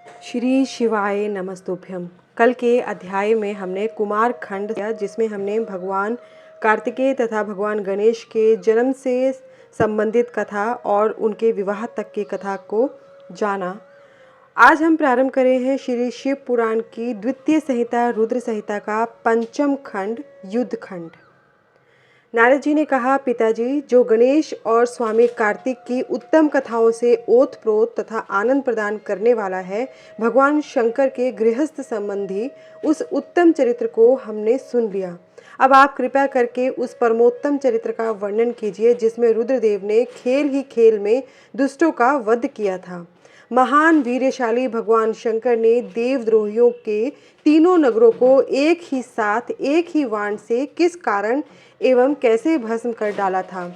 श्री शिवाय नमस्तुभ्यम। कल के अध्याय में हमने कुमार खंड किया, जिसमें हमने भगवान कार्तिकेय तथा भगवान गणेश के जन्म से संबंधित कथा और उनके विवाह तक की कथा को जाना। आज हम प्रारंभ करें हैं श्री शिव पुराण की द्वितीय संहिता रुद्र संहिता का पंचम खंड युद्ध खंड। नारद जी ने कहा, पिताजी, जो गणेश और स्वामी कार्तिक की उत्तम कथाओं से ओतप्रोत तथा आनंद प्रदान करने वाला है, भगवान शंकर के गृहस्थ संबंधी उस उत्तम चरित्र को हमने सुन लिया। अब आप कृपया करके उस परमोत्तम चरित्र का वर्णन कीजिए, जिसमें रुद्रदेव ने खेल ही खेल में दुष्टों का वध किया था। महान वीरशाली भगवान शंकर ने देवद्रोहियों के तीनों नगरों को एक ही साथ एक ही बाण से किस कारण एवं कैसे भस्म कर डाला था।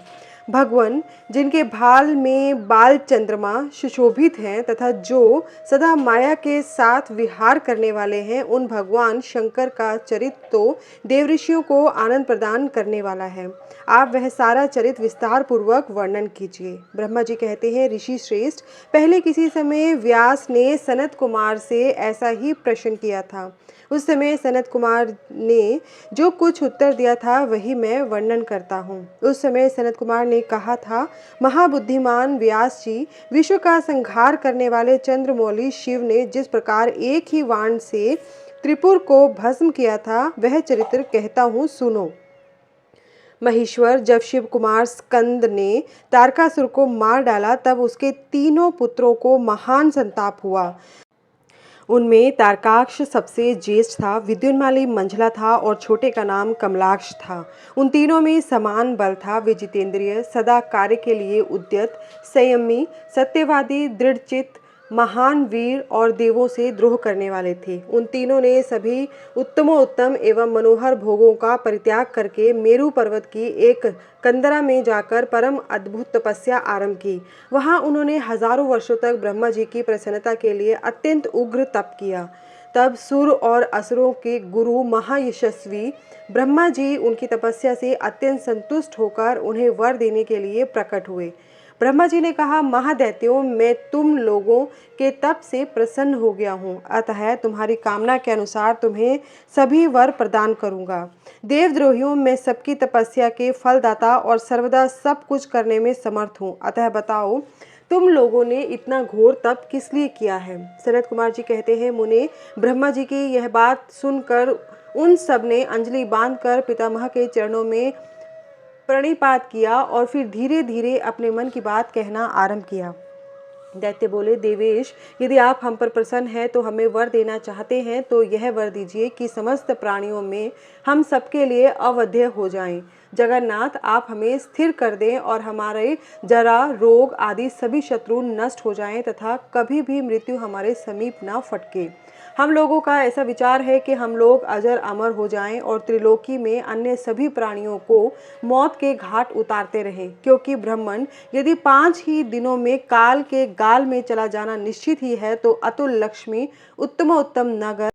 भगवान जिनके भाल में बाल चंद्रमा सुशोभित हैं तथा जो सदा माया के साथ विहार करने वाले हैं, उन भगवान शंकर का चरित्र तो देवऋषियों को आनंद प्रदान करने वाला है। आप वह सारा चरित्र विस्तार पूर्वक वर्णन कीजिए। ब्रह्मा जी कहते हैं, ऋषि श्रेष्ठ, पहले किसी समय व्यास ने सनत कुमार से ऐसा ही प्रश्न किया था। उस समय सनत कुमार ने जो कुछ उत्तर दिया था वही मैं वर्णन करता हूँ। उस समय सनत कुमार ने कहा था, महाबुद्धिमान व्यास जी, विश्व का संहार करने वाले चंद्रमौली शिव ने जिस प्रकार एक ही बाण से त्रिपुर को भस्म किया था, वह चरित्र कहता हूँ, सुनो। महेश्वर, जब शिव कुमार स्कंद ने तारकासुर को मार डाला, तब उसके तीनों पुत्रों को महान संताप हुआ। उनमें तारकाक्ष सबसे ज्येष्ठ था, विद्युन्माली मंझला था और छोटे का नाम कमलाक्ष था। उन तीनों में समान बल था। वे जितेंद्रिय, सदा कार्य के लिए उद्यत, संयमी, सत्यवादी, दृढ़चित्त, महान वीर और देवों से द्रोह करने वाले थे। उन तीनों ने सभी उत्तमोत्तम एवं मनोहर भोगों का परित्याग करके मेरु पर्वत की एक कंदरा में जाकर परम अद्भुत तपस्या आरंभ की। वहां उन्होंने हजारों वर्षों तक ब्रह्मा जी की प्रसन्नता के लिए अत्यंत उग्र तप किया। तब सुर और असुरों के गुरु महायशस्वी ब्रह्मा जी उनकी तपस्या से अत्यंत संतुष्ट होकर उन्हें वर देने के लिए प्रकट हुए। ब्रह्मा जी ने कहा, महादैत्यों, मैं तुम लोगों के तप से प्रसन्न हो गया हूँ, अतः तुम्हारी कामना के अनुसार तुम्हें सभी वर प्रदान करूँगा। देवद्रोहियों, मैं सबकी तपस्या के फलदाता और सर्वदा सब कुछ करने में समर्थ हूँ, अतः बताओ, तुम लोगों ने इतना घोर तप किस लिए किया है। सनत कुमार जी कहते हैं, मुने, ब्रह्मा जी की यह बात सुनकर उन सब ने अंजलि बांधकर पितामह के चरणों में प्रणिपात किया और फिर धीरे धीरे अपने मन की बात कहना आरंभ किया। दैत्य बोले, देवेश, यदि आप हम पर प्रसन्न हैं तो हमें वर देना चाहते हैं तो यह वर दीजिए कि समस्त प्राणियों में हम सबके लिए अवध्य हो जाएं। जगन्नाथ, आप हमें स्थिर कर दें और हमारे जरा, रोग आदि सभी शत्रु नष्ट हो जाएं तथा कभी भी मृत्यु हमारे समीप न फटके। हम लोगों का ऐसा विचार है कि हम लोग अजर अमर हो जाएं और त्रिलोकी में अन्य सभी प्राणियों को मौत के घाट उतारते रहें, क्योंकि ब्राह्मण, यदि 5 ही दिनों में काल के गाल में चला जाना निश्चित ही है, तो अतुल लक्ष्मी, उत्तमोत्तम नगर,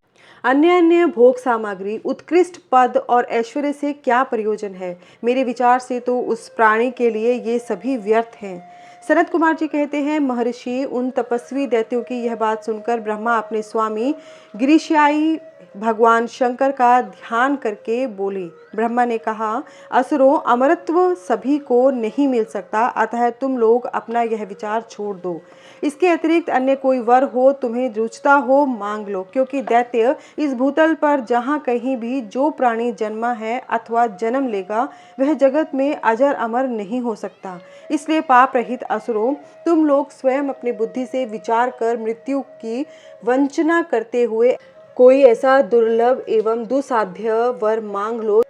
अन्य अन्य भोग सामग्री, उत्कृष्ट पद और ऐश्वर्य से क्या प्रयोजन है। मेरे विचार से तो उस प्राणी के लिए ये सभी व्यर्थ हैं। सनत कुमार जी कहते हैं, महर्षि, उन तपस्वी दैत्यों की यह बात सुनकर ब्रह्मा अपने स्वामी गिरिशाई भगवान शंकर का ध्यान करके बोले। ब्रह्मा ने कहा, असुरों, अमरत्व सभी को नहीं मिल सकता, अतः तुम लोग अपना यह विचार छोड़ दो। इसके अतिरिक्त अन्य कोई वर हो, तुम्हें रुचता हो, मांग लो, क्योंकि दैत्य, इस भूतल पर जहाँ कहीं भी जो प्राणी जन्मा है अथवा जन्म लेगा, वह जगत में अजर अमर नहीं हो सकता। इसलिए पाप रहित असुरों, तुम लोग स्वयं अपनी बुद्धि से विचार कर मृत्यु की वंचना करते हुए कोई ऐसा दुर्लभ एवं दुसाध्य वर मांग लो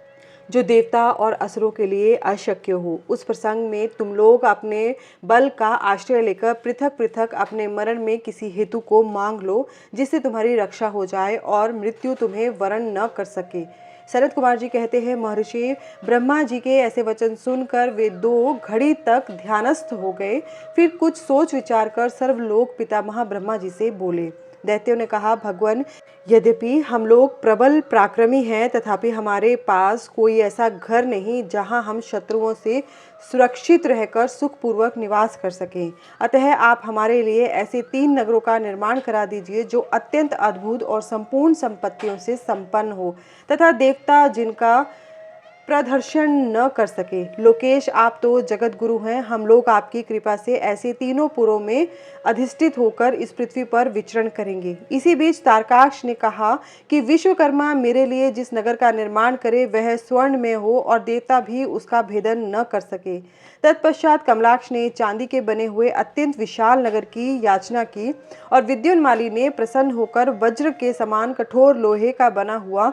जो देवता और असुरों के लिए अशक्य हो। उस प्रसंग में तुम लोग अपने बल का आश्रय लेकर पृथक पृथक अपने मरण में किसी हेतु को मांग लो, जिससे तुम्हारी रक्षा हो जाए और मृत्यु तुम्हें वरण न कर सके। शरद कुमार जी कहते हैं, महर्षि, ब्रह्मा जी के ऐसे वचन सुनकर वे 2 घड़ी तक ध्यानस्थ हो गए। फिर कुछ सोच विचार कर सर्वलोक पितामह ब्रह्मा जी से बोले, दैत्यों ने कहा, भगवान, यद्यपि हम लोग प्रबल पराक्रमी हैं, तथापि हमारे पास कोई ऐसा घर नहीं जहां हम शत्रुओं से सुरक्षित रहकर सुखपूर्वक निवास कर सकें। अतः आप हमारे लिए ऐसे 3 नगरों का निर्माण करा दीजिए जो अत्यंत अद्भुत और संपूर्ण संपत्तियों से संपन्न हो तथा देवता जिनका प्रदर्शन न कर सके। लोकेश, आप तो जगत गुरु हैं, हम लोग आपकी कृपा से ऐसे तीनों पुरों में अधिष्ठित होकर इस पृथ्वी पर विचरण करेंगे। इसी बीच तारकाक्ष ने कहा कि विश्वकर्मा मेरे लिए जिस नगर का निर्माण करे वह स्वर्ण में हो और देवता भी उसका भेदन न कर सके। तत्पश्चात कमलाक्ष ने चांदी के बने हुए अत्यंत विशाल नगर की याचना की और विद्युन्माली ने प्रसन्न होकर वज्र के समान कठोर लोहे का बना हुआ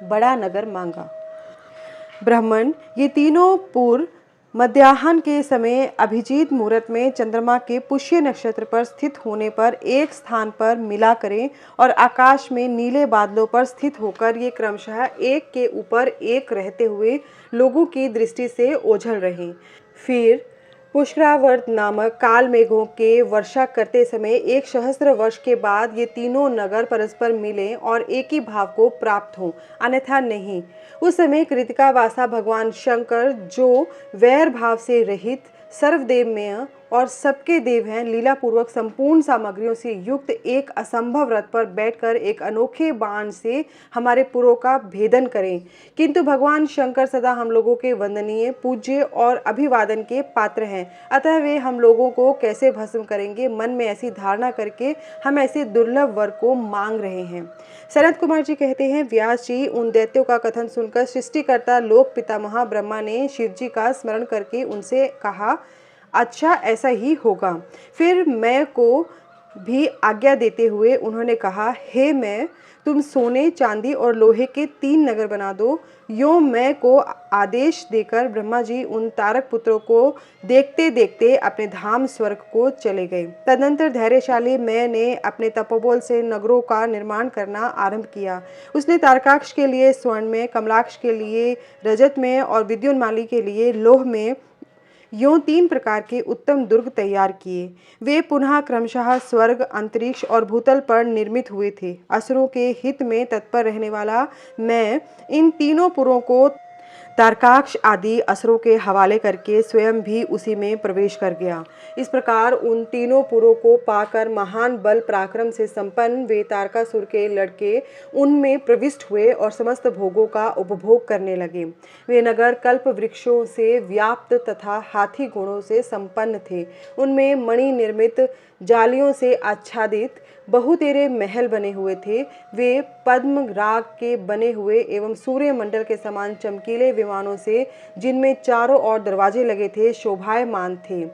बड़ा नगर मांगा। ब्राह्मण, ये तीनों पुर मध्याह्न के समय अभिजीत मुहूर्त में चंद्रमा के पुष्य नक्षत्र पर स्थित होने पर एक स्थान पर मिला करें और आकाश में नीले बादलों पर स्थित होकर ये क्रमशः एक के ऊपर एक रहते हुए लोगों की दृष्टि से ओझल रहें। फिर पुष्करावर्त नामक काल मेघों के वर्षा करते समय 1 सहस्त्र वर्ष के बाद ये तीनों नगर परस्पर मिलें और एक ही भाव को प्राप्त हों, अन्यथा नहीं। उस समय कृतिकावासा भगवान शंकर, जो वैर भाव से रहित सर्वदेवमय और सबके देव हैं, लीलापूर्वक संपूर्ण सामग्रियों से युक्त एक असंभव रथ पर बैठकर एक अनोखे बाण से हमारे पुरों का भेदन करें। किंतु भगवान शंकर सदा हम लोगों के वंदनीय, पूज्य और अभिवादन के पात्र हैं, अतः वे हम लोगों को कैसे भस्म करेंगे, मन में ऐसी धारणा करके हम ऐसे दुर्लभ वर को मांग रहे हैं। सनत कुमार जी कहते हैं, व्यास जी, उन दैत्यों का कथन सुनकर सृष्टिकर्ता लोक पितामह ब्रह्मा ने शिव जी का स्मरण करके उनसे कहा, अच्छा, ऐसा ही होगा। फिर मैं को भी आज्ञा देते हुए उन्होंने कहा, हे मैं, तुम सोने, चांदी और लोहे के 3 नगर बना दो। यों मैं को आदेश देकर ब्रह्मा जी उन तारक पुत्रों को देखते देखते अपने धाम स्वर्ग को चले गए। तदनंतर धैर्यशाली मैं ने अपने तपोबल से नगरों का निर्माण करना आरंभ किया। उसने तारकाक्ष के लिए स्वर्ण में, कमलाक्ष के लिए रजत में और विद्युन्माली के लिए लोह में यों 3 प्रकार के उत्तम दुर्ग तैयार किए। वे पुनः क्रमशः स्वर्ग, अंतरिक्ष और भूतल पर निर्मित हुए थे। असुरों के हित में तत्पर रहने वाला मैं इन तीनों पुरों को तारकाक्ष आदि असुरों के हवाले करके स्वयं भी उसी में प्रवेश कर गया। इस प्रकार उन तीनों पुरों को पाकर महान बल पराक्रम से संपन्न वे तारकासुर के लड़के उनमें प्रविष्ट हुए और समस्त भोगों का उपभोग करने लगे। वे नगर कल्प वृक्षों से व्याप्त तथा हाथी घोड़ों से संपन्न थे। उनमें मणि निर्मित जालियों से आच्छादित बहुतेरे महल बने हुए थे। वे पद्म राग के बने हुए एवं सूर्य मंडल के समान चमकीले विमानों से, जिनमें चारों ओर दरवाजे लगे थे, शोभायमान थे।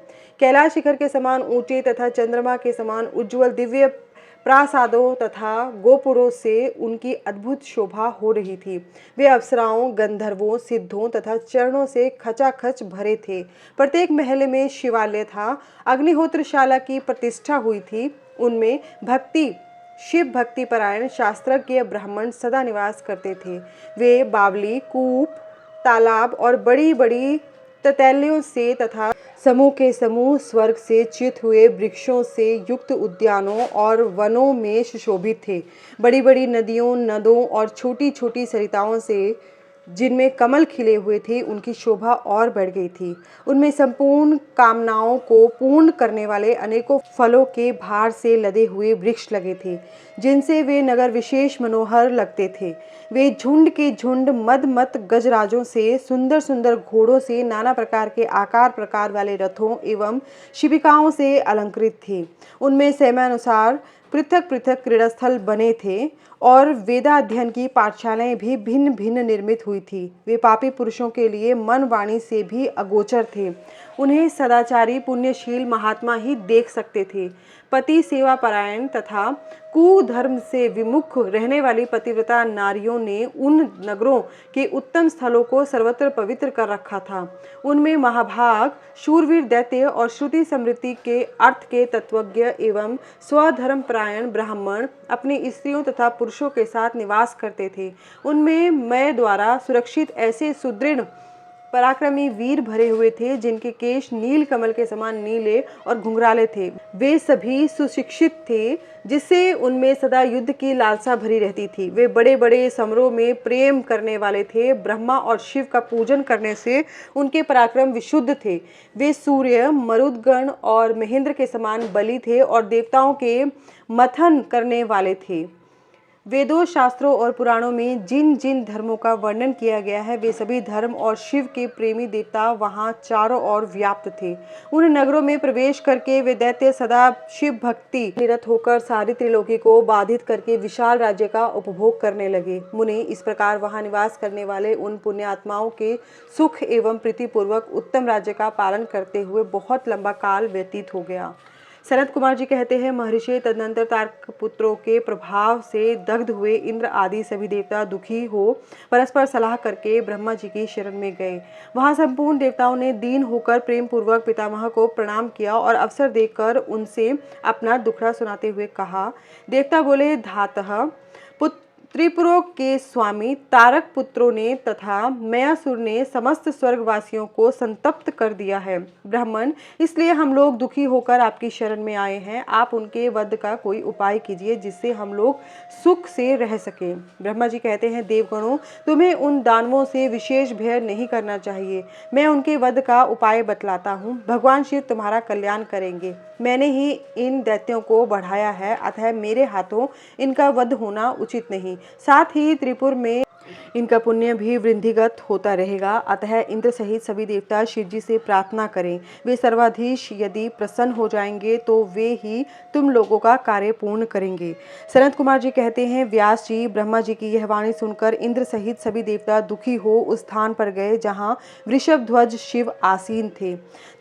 कैलाश शिखर के समान ऊंचे तथा चंद्रमा के समान उज्ज्वल दिव्य प्रासादों तथा गोपुरों से उनकी अद्भुत शोभा हो रही थी। वे अप्सराओं, गंधर्वों, सिद्धों तथा चरणों से खचाखच भरे थे। प्रत्येक महल में शिवालय था। अग्निहोत्रशाला की प्रतिष्ठा हुई थी। उनमें शिव भक्ति परायण शास्त्रज्ञ ब्राह्मण सदा निवास करते थे। वे बावली, कूप, तालाब और बड़ी बड़ी ततैलियों से तथा समूह के समूह स्वर्ग से च्युत हुए वृक्षों से युक्त उद्यानों और वनों में सुशोभित थे। बड़ी बड़ी नदियों, नदों और छोटी छोटी सरिताओं से, जिनमें कमल खिले हुए थे, उनकी शोभा और बढ़ गई थी। उनमें संपूर्ण कामनाओं को पूर्ण करने वाले अनेकों फलों के भार से लदे हुए वृक्ष लगे थे, जिनसे वे नगर विशेष मनोहर लगते थे। वे झुंड के झुंड मद गजराजों से, सुंदर सुंदर घोड़ों से, नाना प्रकार के आकार प्रकार वाले रथों एवं शिबिकाओं से अलंकृत थे। उनमें समयानुसार पृथक पृथक क्रीड़ास्थल बने थे और वेदाध्ययन की पाठशालाएं भी भिन्न भिन्न निर्मित हुई थी। वे पापी पुरुषों के लिए मन वाणी से भी अगोचर थे। उन्हें सदाचारी पुण्यशील महात्मा ही देख सकते थे। पति सेवा परायण तथा कुधर्म से विमुख रहने वाली पतिव्रता नारियों ने उन नगरों के उत्तम स्थलों को सर्वत्र पवित्र कर रखा था। उनमें महाभाग शूरवीर दैत्य और श्रुति समृद्धि के अर्थ के तत्वज्ञ एवं स्वधर्म परायण ब्राह्मण अपनी स्त्रियों तथा पुरुषों के साथ निवास करते थे। उनमें मैं द्वारा सुरक्षित ऐसे सुदृढ़ पराक्रमी वीर भरे हुए थे, जिनके केश नील कमल के समान नीले और घुंघराले थे। वे सभी सुशिक्षित थे, जिससे उनमें सदा युद्ध की लालसा भरी रहती थी। वे बड़े बड़े समरों में प्रेम करने वाले थे। ब्रह्मा और शिव का पूजन करने से उनके पराक्रम विशुद्ध थे। वे सूर्य, मरुदगण और महेंद्र के समान बली थे और देवताओं के मथन करने वाले थे। वेदों, शास्त्रों और पुराणों में जिन जिन धर्मों का वर्णन किया गया है, वे सभी धर्म और शिव के प्रेमी देवता वहां चारों ओर व्याप्त थे। उन नगरों में प्रवेश करके वे दैत्य सदा शिव भक्ति निरत होकर सारी त्रिलोकी को बाधित करके विशाल राज्य का उपभोग करने लगे। मुनि, इस प्रकार वहां निवास करने वाले उन पुण्यात्माओं के सुख एवं प्रीतिपूर्वक उत्तम राज्य का पालन करते हुए बहुत लंबा काल व्यतीत हो गया। सनत कुमार जी कहते हैं, महर्षि, तदनंतर तारक पुत्रों के प्रभाव से दग्ध हुए इंद्र आदि सभी देवता दुखी हो परस्पर सलाह करके ब्रह्मा जी की शरण में गए। वहां संपूर्ण देवताओं ने दीन होकर प्रेम पूर्वक पितामह को प्रणाम किया और अवसर देकर उनसे अपना दुखड़ा सुनाते हुए कहा। देवता बोले, धातः त्रिपुरों के स्वामी तारक पुत्रों ने तथा मयासुर ने समस्त स्वर्गवासियों को संतप्त कर दिया है। ब्राह्मण, इसलिए हम लोग दुखी होकर आपकी शरण में आए हैं। आप उनके वध का कोई उपाय कीजिए, जिससे हम लोग सुख से रह सकें। ब्रह्मा जी कहते हैं, देवगणों, तुम्हें उन दानवों से विशेष भय नहीं करना चाहिए। मैं उनके वध का उपाय बतलाता हूँ। भगवान शिव तुम्हारा कल्याण करेंगे। मैंने ही इन दैत्यों को बढ़ाया है, अतः मेरे हाथों इनका वध होना उचित नहीं। साथ ही त्रिपुर में इनका पुण्य भी वृद्धिगत होता रहेगा। अतः इंद्र सहित सभी देवता शिव जी से प्रार्थना करें। वे सर्वाधीश यदि प्रसन्न हो जाएंगे तो वे ही तुम लोगों का कार्य पूर्ण करेंगे। सनत कुमार जी कहते हैं, व्यास जी ब्रह्मा जी की यह वाणी सुनकर इंद्र सहित सभी देवता दुखी हो उस स्थान पर गए जहाँ वृषभ ध्वज शिव आसीन थे।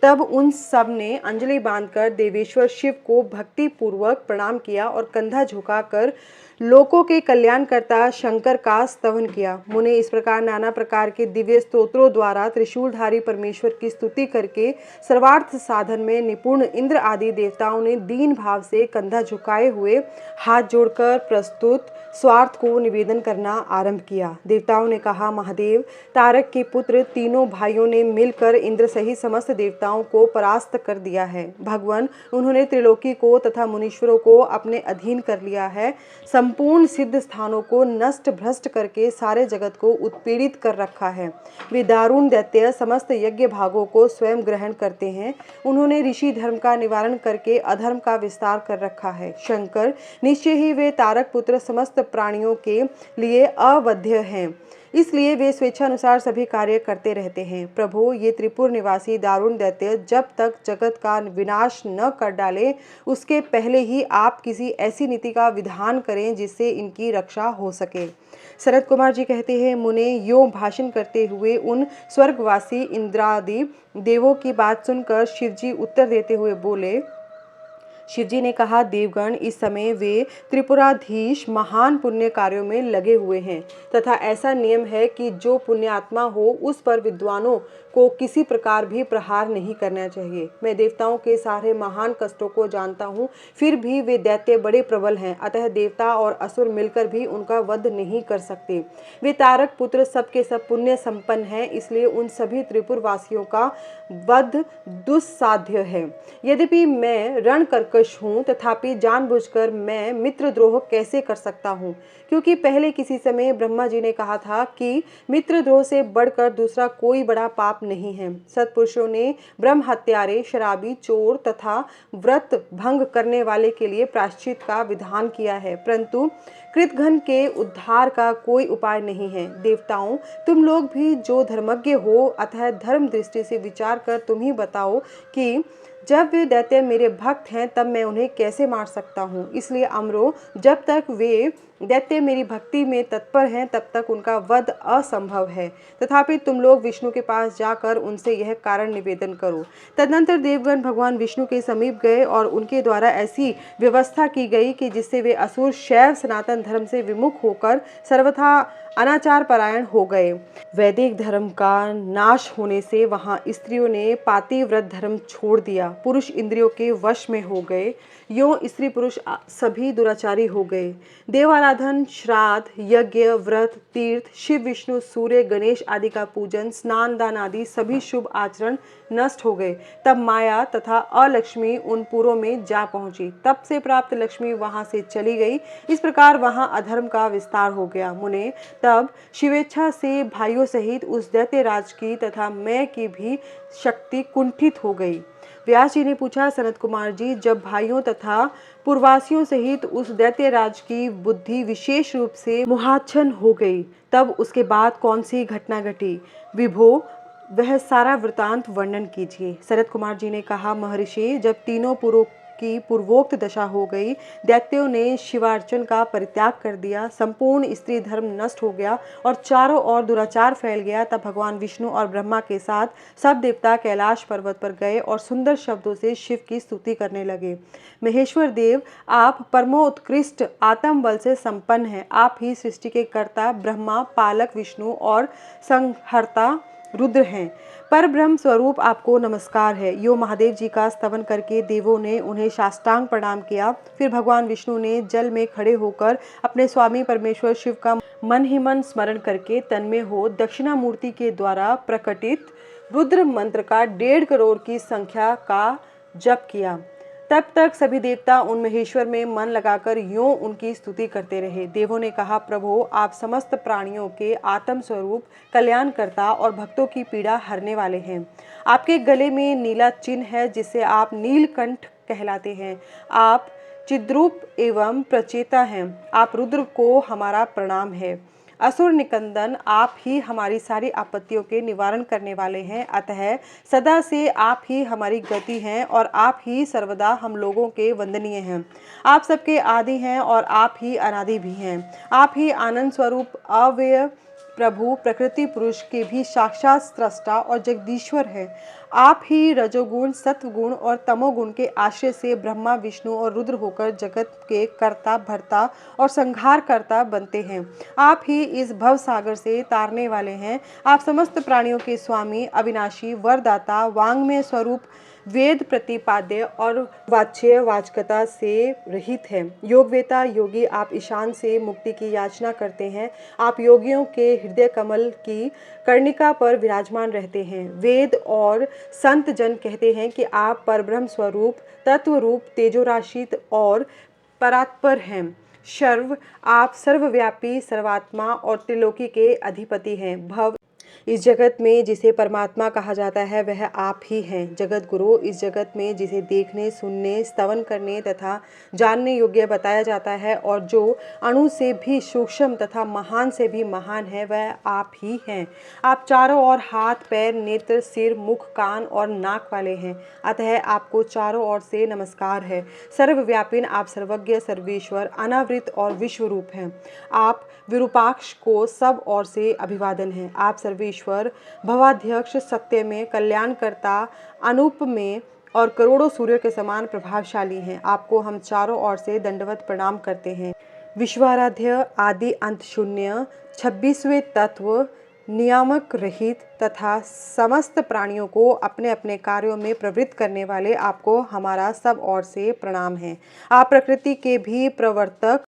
तब उन सब ने अंजलि बांधकर देवेश्वर शिव को भक्ति पूर्वक प्रणाम किया और कंधा झुकाकर लोकों के कल्याणकर्ता शंकर का स्तवन किया। मुने, इस प्रकार नाना प्रकार के दिव्य स्तोत्रों द्वारा त्रिशूलधारी परमेश्वर की स्तुति करके सर्वार्थ साधन में निपुण इंद्र आदि देवताओं ने दीन भाव से कंधा झुकाए हुए हाथ जोड़कर प्रस्तुत स्वार्थ को निवेदन करना आरंभ किया। देवताओं ने कहा, महादेव, तारक के पुत्र तीनों भाइयों ने मिलकर इंद्र सहित समस्त देवताओं को परास्त कर दिया है। भगवान, उन्होंने त्रिलोकी को तथा मुनीश्वरों को अपने अधीन कर लिया है। संपूर्ण सिद्ध स्थानों को नष्ट भ्रष्ट करके सारे जगत को उत्पीड़ित कर रखा है। वे दारुण दैत्य समस्त यज्ञ भागों को स्वयं ग्रहण करते हैं। उन्होंने ऋषि धर्म का निवारण करके अधर्म का विस्तार कर रखा है। शंकर, निश्चय ही वे तारक पुत्र समस्त प्राणियों के लिए अवध्य हैं, इसलिए वे स्वेच्छानुसार सभी कार्य करते रहते हैं। प्रभु, ये त्रिपुर निवासी दारुण दैत्य जब तक जगत का विनाश न कर डाले, उसके पहले ही आप किसी ऐसी नीति का विधान करें जिससे इनकी रक्षा हो सके। शरद कुमार जी कहते हैं, मुने, यों भाषण करते हुए उन स्वर्गवासी इंद्रादि देवों की बात सुनकर शिवजी उत्तर देते हुए बोले। शिवजी ने कहा, देवगण, इस समय वे त्रिपुराधीश महान पुण्य कार्यों में लगे हुए हैं तथा ऐसा नियम है कि जो पुण्यात्मा हो उस पर विद्वानों को किसी प्रकार भी प्रहार नहीं करना चाहिए। मैं देवताओं के सारे महान कष्टों को जानता हूँ, फिर भी वे दैत्य बड़े प्रबल हैं, अतः देवता और असुर मिलकर भी उनका वध नहीं कर सकते। वे तारक पुत्र सबके सब पुण्य संपन्न हैं, इसलिए उन सभी त्रिपुर वासियों का वध दुस्साध्य है। यद्यपि मैं रणकर्कश हूँ, तथापि जानबूझकर मैं मित्रद्रोह कैसे कर सकता हूँ? क्योंकि पहले किसी समय ब्रह्मा जी ने कहा था कि मित्रद्रोह से बढ़कर दूसरा कोई बड़ा पाप नहीं है। सत्पुरुषों ने ब्रह्म हत्यारे, शराबी, चोर तथा व्रत भंग करने वाले के लिए प्रायश्चित का विधान किया है, परंतु कृतघ्न के उद्धार का कोई उपाय नहीं है। देवताओं, तुम लोग भी जो धर्मज्ञ हो, अतः धर्म दृष्टि से विचार कर तुम ही बताओ कि जब वे दैत्य मेरे भक्त हैं तब मैं उन्हें कैसे मार सकता हूँ। इसलिए अमरो, जब तक वे दैत्य मेरी भक्ति में तत्पर हैं तब तक उनका वध असंभव है। तथापि तुम लोग विष्णु के पास जाकर उनसे यह कारण निवेदन करो। तदनंतर देवगण भगवान विष्णु के समीप गए और उनके द्वारा ऐसी व्यवस्था की गई कि जिससे वे असुर शैव सनातन धर्म से विमुख होकर सर्वथा अनाचार परायण हो गए। वैदिक धर्म का नाश होने से वहाँ स्त्रियों ने पातिव्रत धर्म छोड़ दिया, पुरुष इंद्रियों के वश में हो गए। यों स्त्री पुरुष सभी दुराचारी हो गए। देव आराधन, श्राद्ध, यज्ञ, व्रत, तीर्थ, शिव, विष्णु, सूर्य, गणेश आदि का पूजन, स्नान, दान आदि सभी शुभ आचरण नष्ट हो गए। तब माया तथा अलक्ष्मी उन पुरों में जा पहुंची। तब से प्राप्त लक्ष्मी वहां से चली गई। इस प्रकार वहां अधर्म का विस्तार हो गया। मुने, तब शिवेच्छा से भाइयों सहित उस दैत्य राज की तथा मैं की भी शक्ति कुंठित हो गई। व्यास जी ने पूछा, सनत कुमार जी, जब भाइयों तथा पूर्ववासियों सहित उस दैत्य राज की बुद्धि विशेष रूप से मोहाच्छन्न हो गई, तब उसके बाद कौन सी घटना घटी? विभो, वह सारा वृतांत वर्णन कीजिए। सनत कुमार जी ने कहा, महर्षि, जब तीनों पुरों की पूर्वोक्त दशा हो गई, दैत्यों ने शिवार्चन का परित्याग कर दिया, संपूर्ण स्त्री धर्म नष्ट हो गया और चारों ओर दुराचार फैल गया, तब भगवान विष्णु और ब्रह्मा के साथ सब देवता कैलाश पर्वत पर गए और सुंदर शब्दों से शिव की स्तुति करने लगे। महेश्वर देव, आप परमोत्कृष्ट आत्म बल से संपन्न हैं। आप ही सृष्टि के कर्ता ब्रह्मा, पालक विष्णु और संहर्ता रुद्र हैं। पर ब्रह्म स्वरूप आपको नमस्कार है। यो महादेव जी का स्तवन करके देवों ने उन्हें साष्टांग प्रणाम किया। फिर भगवान विष्णु ने जल में खड़े होकर अपने स्वामी परमेश्वर शिव का मन ही मन स्मरण करके तन्मय हो दक्षिणामूर्ति के द्वारा प्रकटित रुद्र मंत्र का 1.5 करोड़ की संख्या का जप किया। तब तक सभी देवता उन महेश्वर में मन लगाकर यूं उनकी स्तुति करते रहे। देवों ने कहा, प्रभु, आप समस्त प्राणियों के आत्म स्वरूप कल्याणकर्ता और भक्तों की पीड़ा हरने वाले हैं। आपके गले में नीला चिन्ह है जिसे आप नीलकंठ कहलाते हैं। आप चिद्रूप एवं प्रचेता हैं। आप रुद्र को हमारा प्रणाम है। असुर निकंदन, आप ही हमारी सारी आपत्तियों के निवारण करने वाले हैं। अतः सदा से आप ही हमारी गति हैं और आप ही सर्वदा हम लोगों के वंदनीय हैं। आप सबके आदि हैं और आप ही अनादि भी हैं। आप ही आनंद स्वरूप अव्यय प्रभु, प्रकृति पुरुष के भी साक्षात स्रष्टा और जगदीश्वर है। आप ही रजोगुण, सत्वगुण और तमोगुण के आश्रय से ब्रह्मा, विष्णु और रुद्र होकर जगत के कर्ता, भर्ता और संहार करता बनते हैं। आप ही इस भव सागर से तारने वाले हैं। आप समस्त प्राणियों के स्वामी, अविनाशी, वरदाता, वांग्मय स्वरूप, वेद प्रतिपाद्य और वाच्य वाचकता से रहित है। योगवेता योगी, आप ईशान से मुक्ति की याचना करते हैं। आप योगियों के हृदय कमल की कर्णिका पर विराजमान रहते हैं। वेद और संत जन कहते हैं कि आप परब्रह्म स्वरूप, तत्व रूप, तेजोराशित और परात्पर हैं। सर्व, आप सर्वव्यापी, सर्वात्मा और त्रिलोकी के अधिपति हैं। भव, इस जगत में जिसे परमात्मा कहा जाता है वह आप ही हैं। जगत गुरु, इस जगत में जिसे देखने, सुनने, स्तवन करने तथा जानने योग्य बताया जाता है और जो अणु से भी सूक्ष्म तथा महान से भी महान है, वह आप ही हैं। आप चारों ओर हाथ, पैर, नेत्र, सिर, मुख, कान और नाक वाले हैं। अतः आपको चारों ओर से नमस्कार है। सर्वव्यापी, आप सर्वज्ञ, सर्वेश्वर, अनावृत और विश्वरूप हैं। आप विरूपाक्ष को सब ओर से अभिवादन है। आप सर्वेश्वर, भवाध्यक्ष, सत्य में कल्याणकर्ता, अनूप में और करोड़ों सूर्य के समान प्रभावशाली हैं। आपको हम चारों ओर से दंडवत प्रणाम करते हैं। विश्वाराध्य, आदि अंत शून्य, 26वें तत्व, नियामक रहित तथा समस्त प्राणियों को अपने अपने कार्यों में प्रवृत्त करने वाले, आपको हमारा सब ओर से प्रणाम है। आप प्रकृति के भी प्रवर्तक,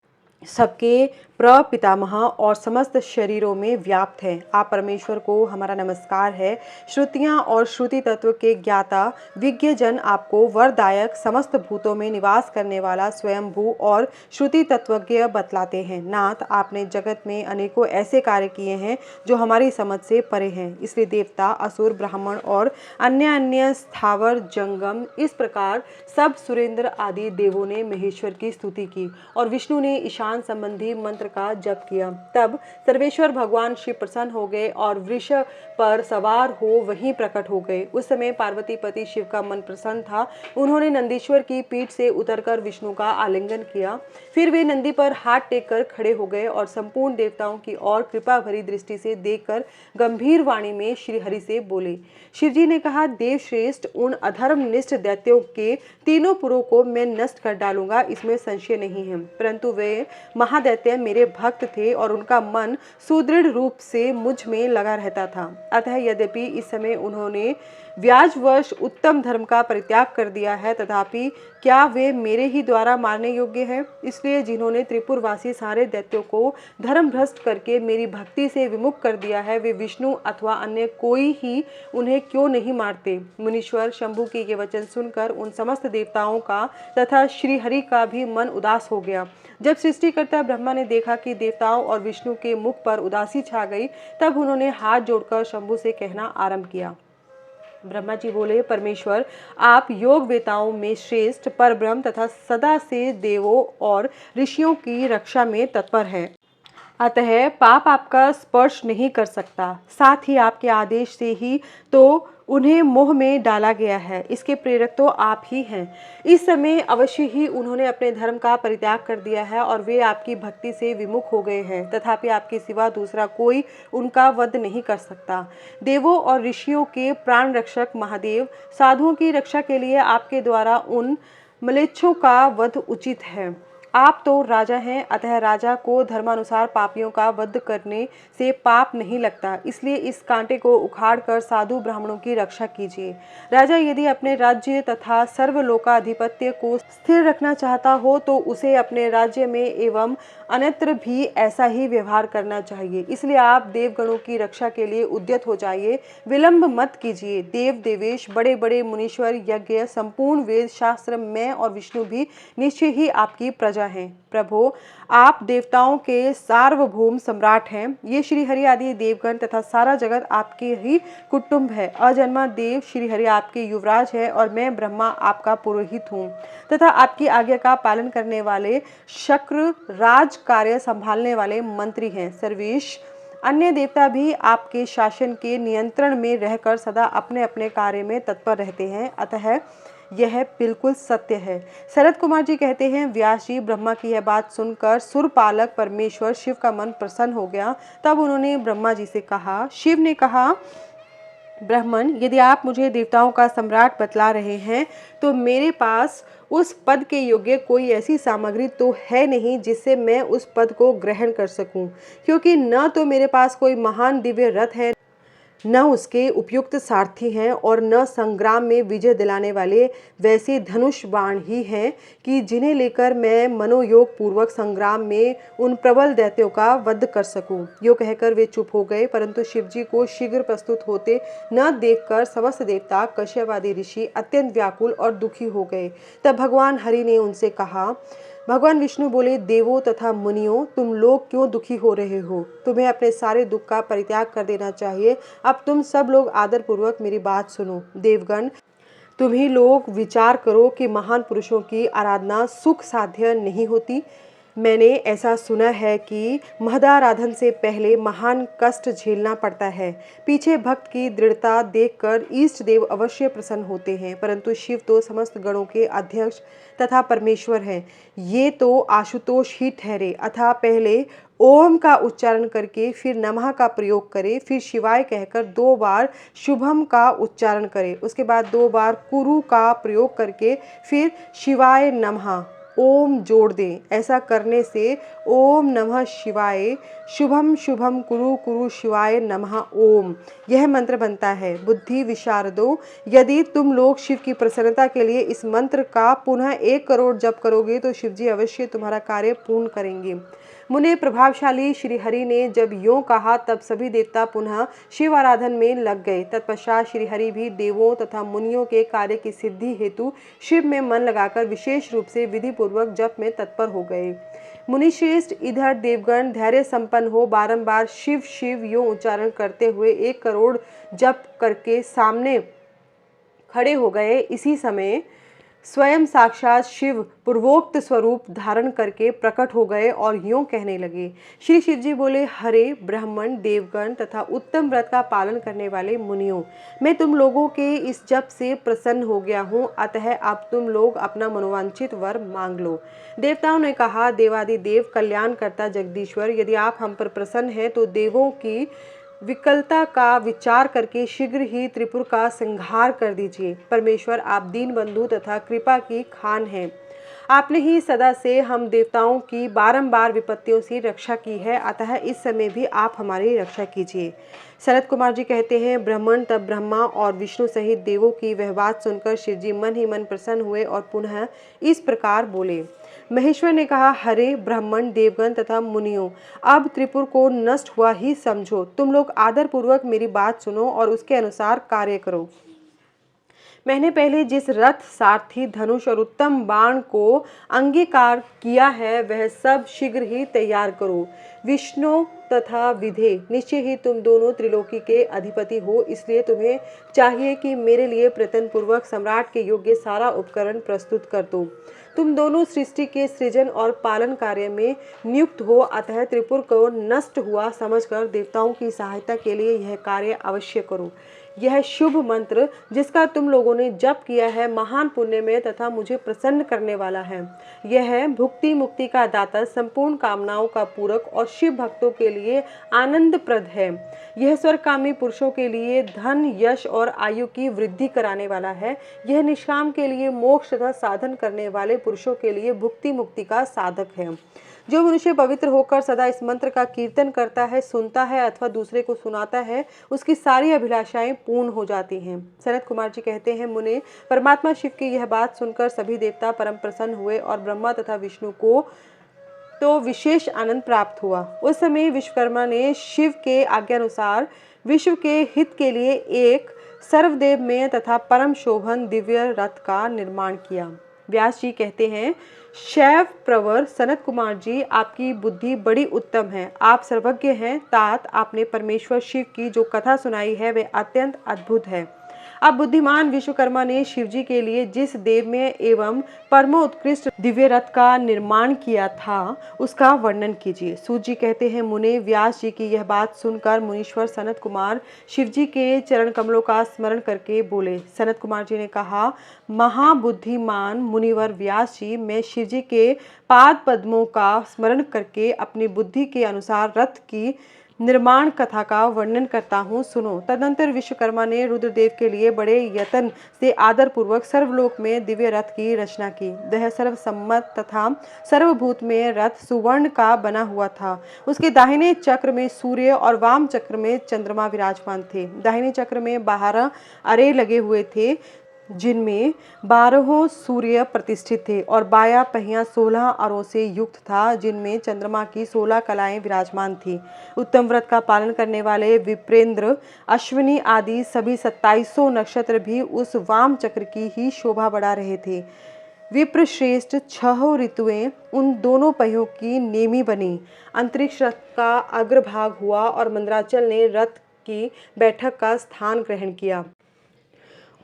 सबके प्रपितामह और समस्त शरीरों में व्याप्त हैं। आप परमेश्वर को हमारा नमस्कार है। श्रुतियाँ और श्रुति तत्व के ज्ञाता विज्ञ जन आपको वरदायक, समस्त भूतों में निवास करने वाला स्वयंभू और श्रुति तत्वज्ञ बतलाते हैं। नाथ, आपने जगत में अनेकों ऐसे कार्य किए हैं जो हमारी समझ से परे हैं। इसलिए देवता, असुर, ब्राह्मण और अन्य अन्य स्थावर जंगम, इस प्रकार सब सुरेंद्र आदि देवों ने महेश्वर की स्तुति की और विष्णु ने ईशान संबंधी मंत्र का जप किया। तब सर्वेश्वर भगवान शिव प्रसन्न हो गए और वृषभ पर सवार हो वहीं प्रकट हो गए। उस समय पार्वती पति शिव का मन प्रसन्न था। उन्होंने नंदीश्वर की पीठ से उतरकर विष्णु का आलिंगन किया। फिर वे नंदी पर हाथ टेककर खड़े हो गए और संपूर्ण देवताओं की ओर कृपा भरी दृष्टि से देखकर गंभीर वाणी में श्री हरि से बोले। शिवजी ने कहा, देवश्रेष्ठ, उन अधर्मनिष्ठ दैत्यों के तीनों पुरों को मैं नष्ट कर डालूंगा, इसमें संशय नहीं है। परंतु वे महादैत्य मेरे भक्त थे और उनका मन सुदृढ़ रूप से मुझ में लगा रहता था। अतः यद्यपि इस समय उन्होंने व्याजवश उत्तम धर्म का परित्याग कर दिया है, तथापि क्या वे मेरे ही द्वारा मारने योग्य है? इसलिए जिन्होंने त्रिपुरवासी सारे दैत्यों को धर्म भ्रष्ट करके मेरी भक्ति से विमुख कर दिया है, वे विष्णु अथवा अन्य कोई ही उन्हें क्यों नहीं मारते? मुनीश्वर शंभु के ये वचन सुनकर उन समस्त देवताओं का तथा श्रीहरि का भी मन उदास हो गया। जब सृष्टिकर्ता ब्रह्मा ने देखा कि देवताओं और विष्णु के मुख पर उदासी छा गई, तब उन्होंने हाथ जोड़कर शंभु से कहना आरंभ किया। ब्रह्मा जी बोले, परमेश्वर, आप योग वेताओं में श्रेष्ठ परब्रह्म तथा सदा से देवों और ऋषियों की रक्षा में तत्पर हैं। अतः पाप आपका स्पर्श नहीं कर सकता। साथ ही आपके आदेश से ही तो उन्हें मोह में डाला गया है। इसके प्रेरक तो आप ही हैं। इस समय अवश्य ही उन्होंने अपने धर्म का परित्याग कर दिया है और वे आपकी भक्ति से विमुख हो गए हैं। तथापि आपके सिवा दूसरा कोई उनका वध नहीं कर सकता। देवों और ऋषियों के प्राण रक्षक महादेव, साधुओं की रक्षा के लिए आपके द्वारा उन म्लेच्छों का वध उचित है। आप तो राजा हैं, अतः राजा को धर्मानुसार पापियों का वध करने से पाप नहीं लगता। इसलिए इस कांटे को उखाड़कर साधु ब्राह्मणों की रक्षा कीजिए। राजा यदि अपने राज्य तथा सर्वलोकाधिपत्य को स्थिर रखना चाहता हो तो उसे अपने राज्य में एवं अन्यत्र भी ऐसा ही व्यवहार करना चाहिए। इसलिए आप देवगणों की रक्षा के लिए उद्यत हो जाइए, विलंब मत कीजिए। देव देवेश, बड़े बड़े मुनीश्वर, यज्ञ, संपूर्ण वेद शास्त्र, मैं और विष्णु भी निश्चय ही आपकी प्रजा हैं। प्रभो, आप देवताओं के सार्वभौम सम्राट हैं। ये श्रीहरि आदि देवगण तथा सारा जगत आपके ही कुटुंब है। अजन्मा देव श्रीहरि आपके युवराज है और मैं ब्रह्मा आपका पुरोहित हूँ तथा आपकी आज्ञा का पालन करने वाले शक्र राज कार्य संभालने वाले मंत्री हैं। सर्वेश अन्य देवता भी आपके शासन के नियंत्रण में रहकर सदा अपने अपने कार्य में तत्पर रहते हैं। अतः यह बिल्कुल सत्य है। शरद कुमार जी कहते हैं, व्यास जी, ब्रह्मा की यह बात सुनकर सुरपालक परमेश्वर शिव का मन प्रसन्न हो गया। तब उन्होंने ब्रह्मा जी से कहा। शिव ने कहा, ब्राह्मण, यदि आप मुझे देवताओं का सम्राट बतला रहे हैं तो मेरे पास उस पद के योग्य कोई ऐसी सामग्री तो है नहीं जिससे मैं उस पद को ग्रहण कर सकूं, क्योंकि न तो मेरे पास कोई महान दिव्य रथ है, न उसके उपयुक्त सारथी हैं और न संग्राम में विजय दिलाने वाले वैसे धनुष बाण ही हैं कि जिन्हें लेकर मैं मनोयोग पूर्वक संग्राम में उन प्रबल दैत्यों का वध कर सकूं। यो कहकर वे चुप हो गए, परंतु शिवजी को शीघ्र प्रस्तुत होते न देखकर समस्त देवता, कश्यप आदि ऋषि अत्यंत व्याकुल और दुखी हो गए। तब भगवान हरि ने उनसे कहा। भगवान विष्णु बोले, देवों तथा मुनियों, तुम लोग क्यों दुखी हो रहे हो? तुम्हें अपने सारे दुख का परित्याग कर देना चाहिए। अब तुम सब लोग आदर पूर्वक मेरी बात सुनो। देवगण, तुम्ही लोग विचार करो कि महान पुरुषों की आराधना सुख साध्य नहीं होती। मैंने ऐसा सुना है कि महदाराधन से पहले महान कष्ट झेलना पड़ता है। पीछे भक्त की दृढ़ता देखकर इष्ट देव अवश्य प्रसन्न होते हैं, परंतु शिव तो समस्त गणों के अध्यक्ष तथा परमेश्वर हैं। ये तो आशुतोष ही ठहरे। अतः पहले ओम का उच्चारण करके फिर नमः का प्रयोग करे, फिर शिवाय कहकर 2 बार शुभम का उच्चारण करे, उसके बाद 2 बार कुरु का प्रयोग करके फिर शिवाय नमः ओम जोड़ दें। ऐसा करने से ओम नमः शिवाय शुभम शुभम कुरु कुरु शिवाय नमः ओम, यह मंत्र बनता है। बुद्धि विशारदों, यदि तुम लोग शिव की प्रसन्नता के लिए इस मंत्र का पुनः 1 करोड़ जप करोगे तो शिवजी अवश्य तुम्हारा कार्य पूर्ण करेंगे। मुने प्रभावशाली श्रीहरि ने जब यों कहा, तब सभी देवता पुनः शिव आराधन में लग गए। तत्पश्चात श्रीहरि भी देवों तथा मुनियों के कार्य की सिद्धि हेतु शिव में मन लगाकर विशेष रूप से विधि पूर्वक जप में तत्पर हो गए। मुनिश्रेष्ठ, इधर देवगण धैर्य संपन्न हो बारंबार शिव शिव यों उच्चारण करते हुए 1 करोड़ जप करके सामने खड़े हो गए। इसी समय स्वयं साक्षात शिव पूर्वोक्त स्वरूप धारण करके प्रकट हो गए और यूं कहने लगे। श्री शिवजी बोले, हरे ब्राह्मण, देवगण तथा उत्तम व्रत का पालन करने वाले मुनियों, मैं तुम लोगों के इस जप से प्रसन्न हो गया हूँ। अतः अब तुम लोग अपना मनोवांछित वर मांग लो। देवताओं ने कहा, देवादिदेव कल्याणकर्ता जगदीश्वर, यदि आप हम पर प्रसन्न हैं तो देवों की विकलता का विचार करके शीघ्र ही त्रिपुर का संहार कर दीजिए। परमेश्वर, आप दीन बंधु तथा कृपा की खान हैं। आपने ही सदा से हम देवताओं की बारंबार विपत्तियों से रक्षा की है, अतः इस समय भी आप हमारी रक्षा कीजिए। सनत कुमार जी कहते हैं, ब्राह्मण तब ब्रह्मा और विष्णु सहित देवों की वह बात सुनकर शिवजी मन ही मन प्रसन्न हुए और पुनः इस प्रकार बोले। महेश्वर ने कहा, हरे ब्राह्मण, देवगण तथा मुनियों, अब त्रिपुर को नष्ट हुआ ही समझो। तुम लोग आदर पूर्वक मेरी बात सुनो और उसके अनुसार कार्य करो। मैंने पहले जिस रथ, सारथी, धनुष और उत्तम बाण को अंगीकार किया है, वह सब शीघ्र ही तैयार करो। विष्णु तथा विधे, निश्चय ही तुम दोनों त्रिलोकी के अधिपति हो, इसलिए तुम्हें चाहिए कि मेरे लिए प्रयत्न पूर्वक सम्राट के योग्य सारा उपकरण प्रस्तुत कर दो। तुम दोनों सृष्टि के सृजन और पालन कार्य में नियुक्त हो, अतः त्रिपुर को नष्ट हुआ समझकर देवताओं की सहायता के लिए यह कार्य अवश्य करो। यह शुभ मंत्र जिसका तुम लोगों ने जप किया है, महान पुण्यमय तथा मुझे प्रसन्न करने वाला है। यह भुक्ति मुक्ति का दाता, संपूर्ण कामनाओं का पूरक और शिव भक्तों के लिए आनंदप्रद है। यह स्वर्गकामी पुरुषों के लिए धन, यश और आयु की वृद्धि कराने वाला है। यह निष्काम के लिए मोक्ष तथा साधन करने वाले पुरुषों के लिए भुक्ति मुक्ति का साधक है। जो मनुष्य पवित्र होकर सदा इस मंत्र का कीर्तन करता है, सुनता है अथवा दूसरे को सुनाता है, उसकी सारी अभिलाषाएं पूर्ण हो जाती हैं। सनत कुमार जी कहते हैं, मुने, परमात्मा शिव की यह बात सुनकर सभी देवता परम प्रसन्न हुए और ब्रह्मा तथा विष्णु को तो विशेष आनंद प्राप्त हुआ। उस समय विश्वकर्मा ने शिव के आज्ञानुसार विश्व के हित के लिए एक सर्वदेवमय तथा परम शोभन दिव्य रथ का निर्माण किया। व्यास जी कहते हैं, शैव प्रवर सनत कुमार जी, आपकी बुद्धि बड़ी उत्तम है। आप सर्वज्ञ हैं। तात, आपने परमेश्वर शिव की जो कथा सुनाई है वह अत्यंत अद्भुत है। अब बुद्धिमान विश्वकर्मा ने शिवजी के लिए जिस देवमय एवं परमोत्कृष्ट दिव्य रथ का निर्माण किया था, उसका वर्णन कीजिए। सूत जी कहते हैं, मुने, व्यास जी की यह बात सुनकर मुनीश्वर सनत कुमार शिवजी के चरण कमलों का स्मरण करके बोले। सनत कुमार जी ने कहा, महाबुद्धिमान मुनिवर व्यास जी, मैं शिवजी के पाद पद्मों का स्मरण करके अपनी बुद्धि के अनुसार रथ की निर्माण कथा का वर्णन करता हूँ, सुनो। तदनंतर विश्वकर्मा ने रुद्रदेव के लिए बड़े यत्न से आदर पूर्वक सर्वलोक में दिव्य रथ की रचना की। वह सर्वसम्मत तथा सर्वभूत में रथ सुवर्ण का बना हुआ था। उसके दाहिने चक्र में सूर्य और वाम चक्र में चंद्रमा विराजमान थे। दाहिने चक्र में 12 अरे लगे हुए थे, जिनमें 12 सूर्य प्रतिष्ठित थे, और बायां पहिया 16 अरों से युक्त था, जिनमें चंद्रमा की 16 कलाएं विराजमान थी। उत्तम व्रत का पालन करने वाले विप्रेंद्र, अश्विनी आदि सभी 2700 नक्षत्र भी उस वाम चक्र की ही शोभा बढ़ा रहे थे। विप्र श्रेष्ठ 6 ऋतुएं उन दोनों पहियों की नेमी बनी। अंतरिक्ष रथ का अग्रभाग हुआ और मंदराचल ने रथ की बैठक का स्थान ग्रहण किया।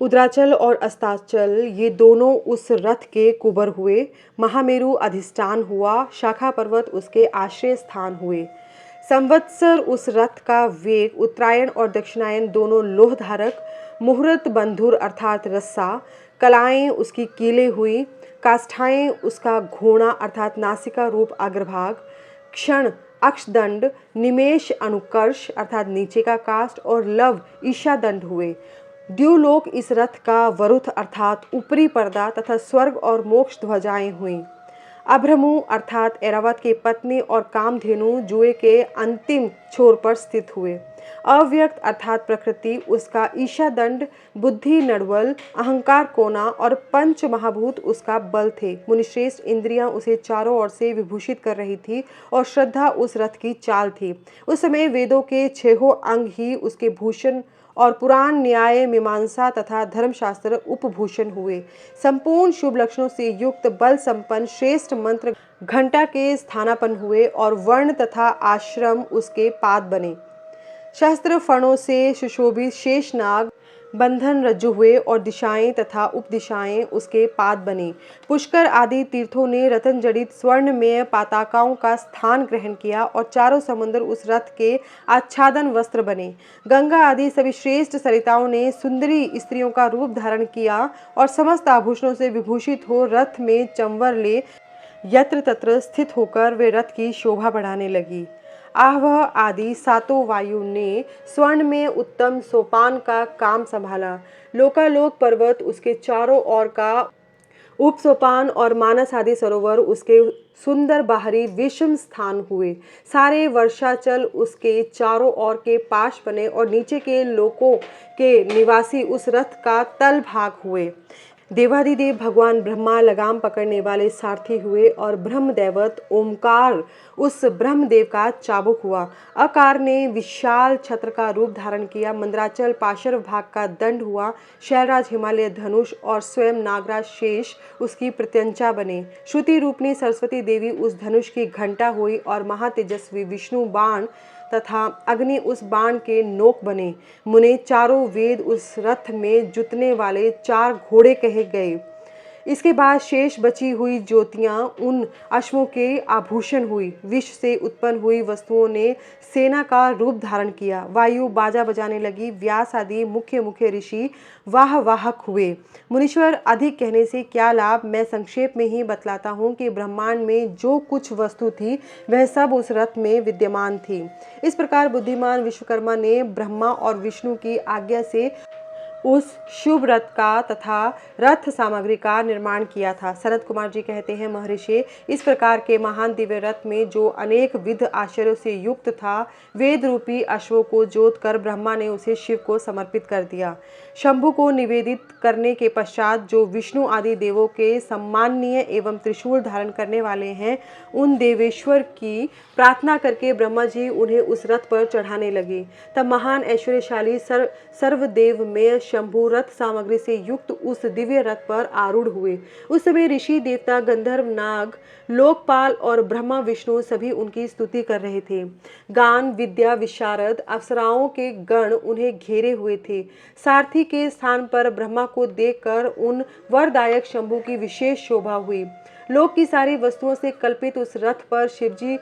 उदराचल और अस्ताचल ये दोनों उस रथ के कुबर हुए। महामेरु अधिष्ठान हुआ, शाखा पर्वत उसके आश्रय स्थान हुए। संवत्सर उस रथ का वेग, उत्तरायण और दक्षिणायन दोनों लोह धारक, मुहूर्त बंधुर अर्थात रस्सा, कलाएं उसकी कीले हुई, काष्ठाएं उसका घोड़ा अर्थात नासिका रूप अग्रभाग, क्षण अक्षदंड, निमेष अनुकर्ष अर्थात नीचे का काष्ठ और लव ईशादंड हुए। द्युलोक इस रथ का वरुथ अर्थात ऊपरी पर्दा तथा स्वर्ग और मोक्ष ध्वजाएं हुई। अभ्रमु अर्थात ऐरावत के पत्नी और कामधेनु जुए के अंतिम छोर पर स्थित हुए। अव्यक्त अर्थात प्रकृति उसका ईशादंड, बुद्धि नड़वल, अहंकार कोना और पंच महाभूत उसका बल थे। मुनिश्रेष्ठ इंद्रियां उसे चारों ओर से विभूषित कर रही थी और श्रद्धा उस रथ की चाल थी। उस समय वेदों के 6 अंग ही उसके भूषण और पुराण, न्याय, मीमांसा तथा धर्मशास्त्र उपभूषण हुए। संपूर्ण शुभ लक्षणों से युक्त बल संपन्न श्रेष्ठ मंत्र घंटा के स्थानापन्न हुए और वर्ण तथा आश्रम उसके पाद बने। शस्त्र फणों से सुशोभित शेषनाग बंधन रज्जु हुए और दिशाएं तथा उपदिशाएं उसके पाद बने। पुष्कर आदि तीर्थों ने रतन जड़ित स्वर्णमय पताकाओं का स्थान ग्रहण किया और चारों समुद्र उस रथ के आच्छादन वस्त्र बने। गंगा आदि सभी श्रेष्ठ सरिताओं ने सुंदरी स्त्रियों का रूप धारण किया और समस्त आभूषणों से विभूषित हो रथ में चंवर ले यत्र तत्र स्थित होकर वे रथ की शोभा बढ़ाने लगी। आवह आदि 7 वायु ने स्वर्ण में उत्तम सोपान का काम संभाला। लोकालोक पर्वत उसके चारों ओर का उपसोपान और मानस आदि सरोवर उसके सुंदर बाहरी विषम स्थान हुए। सारे वर्षाचल उसके चारों ओर के पाश बने और नीचे के लोकों के निवासी उस रथ का तल भाग हुए। देवादिदेव भगवान ब्रह्मा लगाम पकड़ने वाले सारथी हुए और ब्रह्मदैवत ओमकार उस ब्रह्मदेव का चाबुक हुआ। अकार ने विशाल छत्र का रूप धारण किया। मंदराचल पाशर भाग का दंड हुआ। शैलराज हिमालय धनुष और स्वयं नागराज शेष उसकी प्रत्यंचा बने। श्रुति रूपनी सरस्वती देवी उस धनुष की घंटा हुई और महातेजस्वी विष्णु बाण तथा अग्नि उस बाण के नोक बने। मुने चारों वेद उस रथ में जुतने वाले 4 घोड़े कहे गए। इसके बाद शेष बची हुई ज्योतियां उन अश्वों के आभूषण हुई। विश्व से उत्पन्न हुई वस्तुओं ने सेना का रूप धारण किया। वायु बाजा बजाने लगी। व्यास आदि मुख्य मुख्य ऋषि वाहवाहक हुए। मुनीश्वर, अधिक कहने से क्या लाभ, मैं संक्षेप में ही बतलाता हूँ कि ब्रह्मांड में जो कुछ वस्तु थी वह सब उस रथ में विद्यमान थी। इस प्रकार बुद्धिमान विश्वकर्मा ने ब्रह्मा और विष्णु की आज्ञा से उस शुभ रथ का तथा रथ सामग्री का निर्माण किया था। सनत कुमार जी कहते हैं, महर्षि, इस प्रकार के महान दिव्य रथ में जो अनेक विध आश्चर्यों से युक्त था, वेद रूपी अश्वों को जोत कर ब्रह्मा ने उसे शिव को समर्पित कर दिया। शंभु को निवेदित करने के पश्चात जो विष्णु आदि देवों के सम्माननीय एवं त्रिशूल धारण करने वाले हैं, उन देवेश्वर की प्रार्थना करके ब्रह्मा जी उन्हें उस रथ पर चढ़ाने लगे। तब महान ऐश्वर्यशाली सर्वदेवमय शंभु रथ सामग्री से युक्त उस दिव्य रथ पर आरूढ़ हुए। उस समय ऋषि, देवता, गंधर्व, नाग, लोकपाल और ब्रह्मा विष्णु सभी उनकी स्तुति कर रहे थे। गान, विद्या विशारद अप्सराओं के गण उन्हें घेरे हुए थे। सारथी के स्थान पर ब्रह्मा को देखकर उन वरदायक शंभु की विशेष शोभा हुई। लोक की सारी वस्तुओं से कल्पित उस रथ पर शिवजी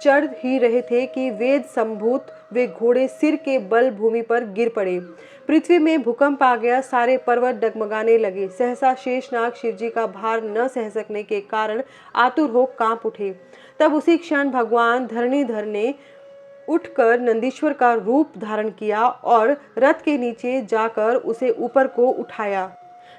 चढ़ ही रहे थे कि वेद संभूत वे घोड़े सिर के बल भूमि पर गिर पड़े। पृथ्वी में भूकंप आ गया। सारे पर्वत डगमगाने लगे। सहसा शेषनाग शिवजी का भार न सह सकने के कारण आतुर हो कांप उठे। तब उसी क्षण भगवान धरणीधर ने उठकर नंदीश्वर का रूप धारण किया और रथ के नीचे जाकर उसे ऊपर को उठाया।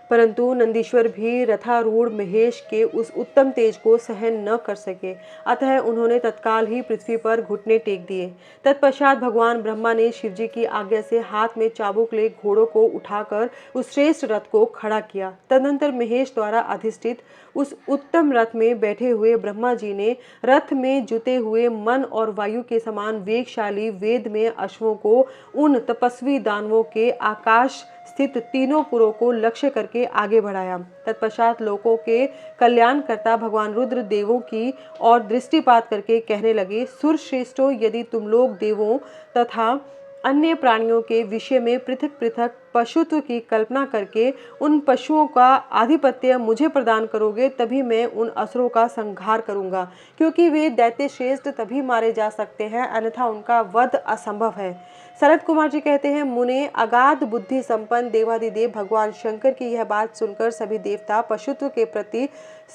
परंतु नंदीश्वर भी रथारूढ़ महेश के उस उत्तम तेज को सहन न कर सके। अतः उन्होंने तत्काल ही पृथ्वी पर घुटने टेक दिए। तत्पश्चात भगवान ब्रह्मा ने शिवजी की आज्ञा से हाथ में चाबुक ले घोड़ों को उठाकर उस श्रेष्ठ रथ को खड़ा किया। तदनंतर महेश द्वारा अधिष्ठित उस उत्तम रथ में बैठे हुए ब्रह्मा जी ने रथ में जुते हुए मन और वायु के समान वेगशाली वेद में अश्वों को उन तपस्वी दानवों के आकाश स्थित तीनों पुरों को लक्ष्य करके आगे बढ़ाया। तत्पश्चात लोकों के कल्याणकर्ता भगवान रुद्र देवों की ओर दृष्टिपात करके कहने लगे, सुर श्रेष्ठों, यदि तुम लोग देवों तथा अन्य प्राणियों के विषय में पृथक पृथक पशुत्व की कल्पना करके उन पशुओं का आधिपत्य मुझे प्रदान करोगे, तभी मैं उन असुरों का संहार करूंगा, क्योंकि वे दैत्य श्रेष्ठ तभी मारे जा सकते हैं, अन्यथा उनका वध असंभव है। शरद कुमार जी कहते हैं, मुने, अगाध बुद्धि संपन्न देवादिदेव भगवान शंकर की यह बात सुनकर सभी देवता पशुत्व के प्रति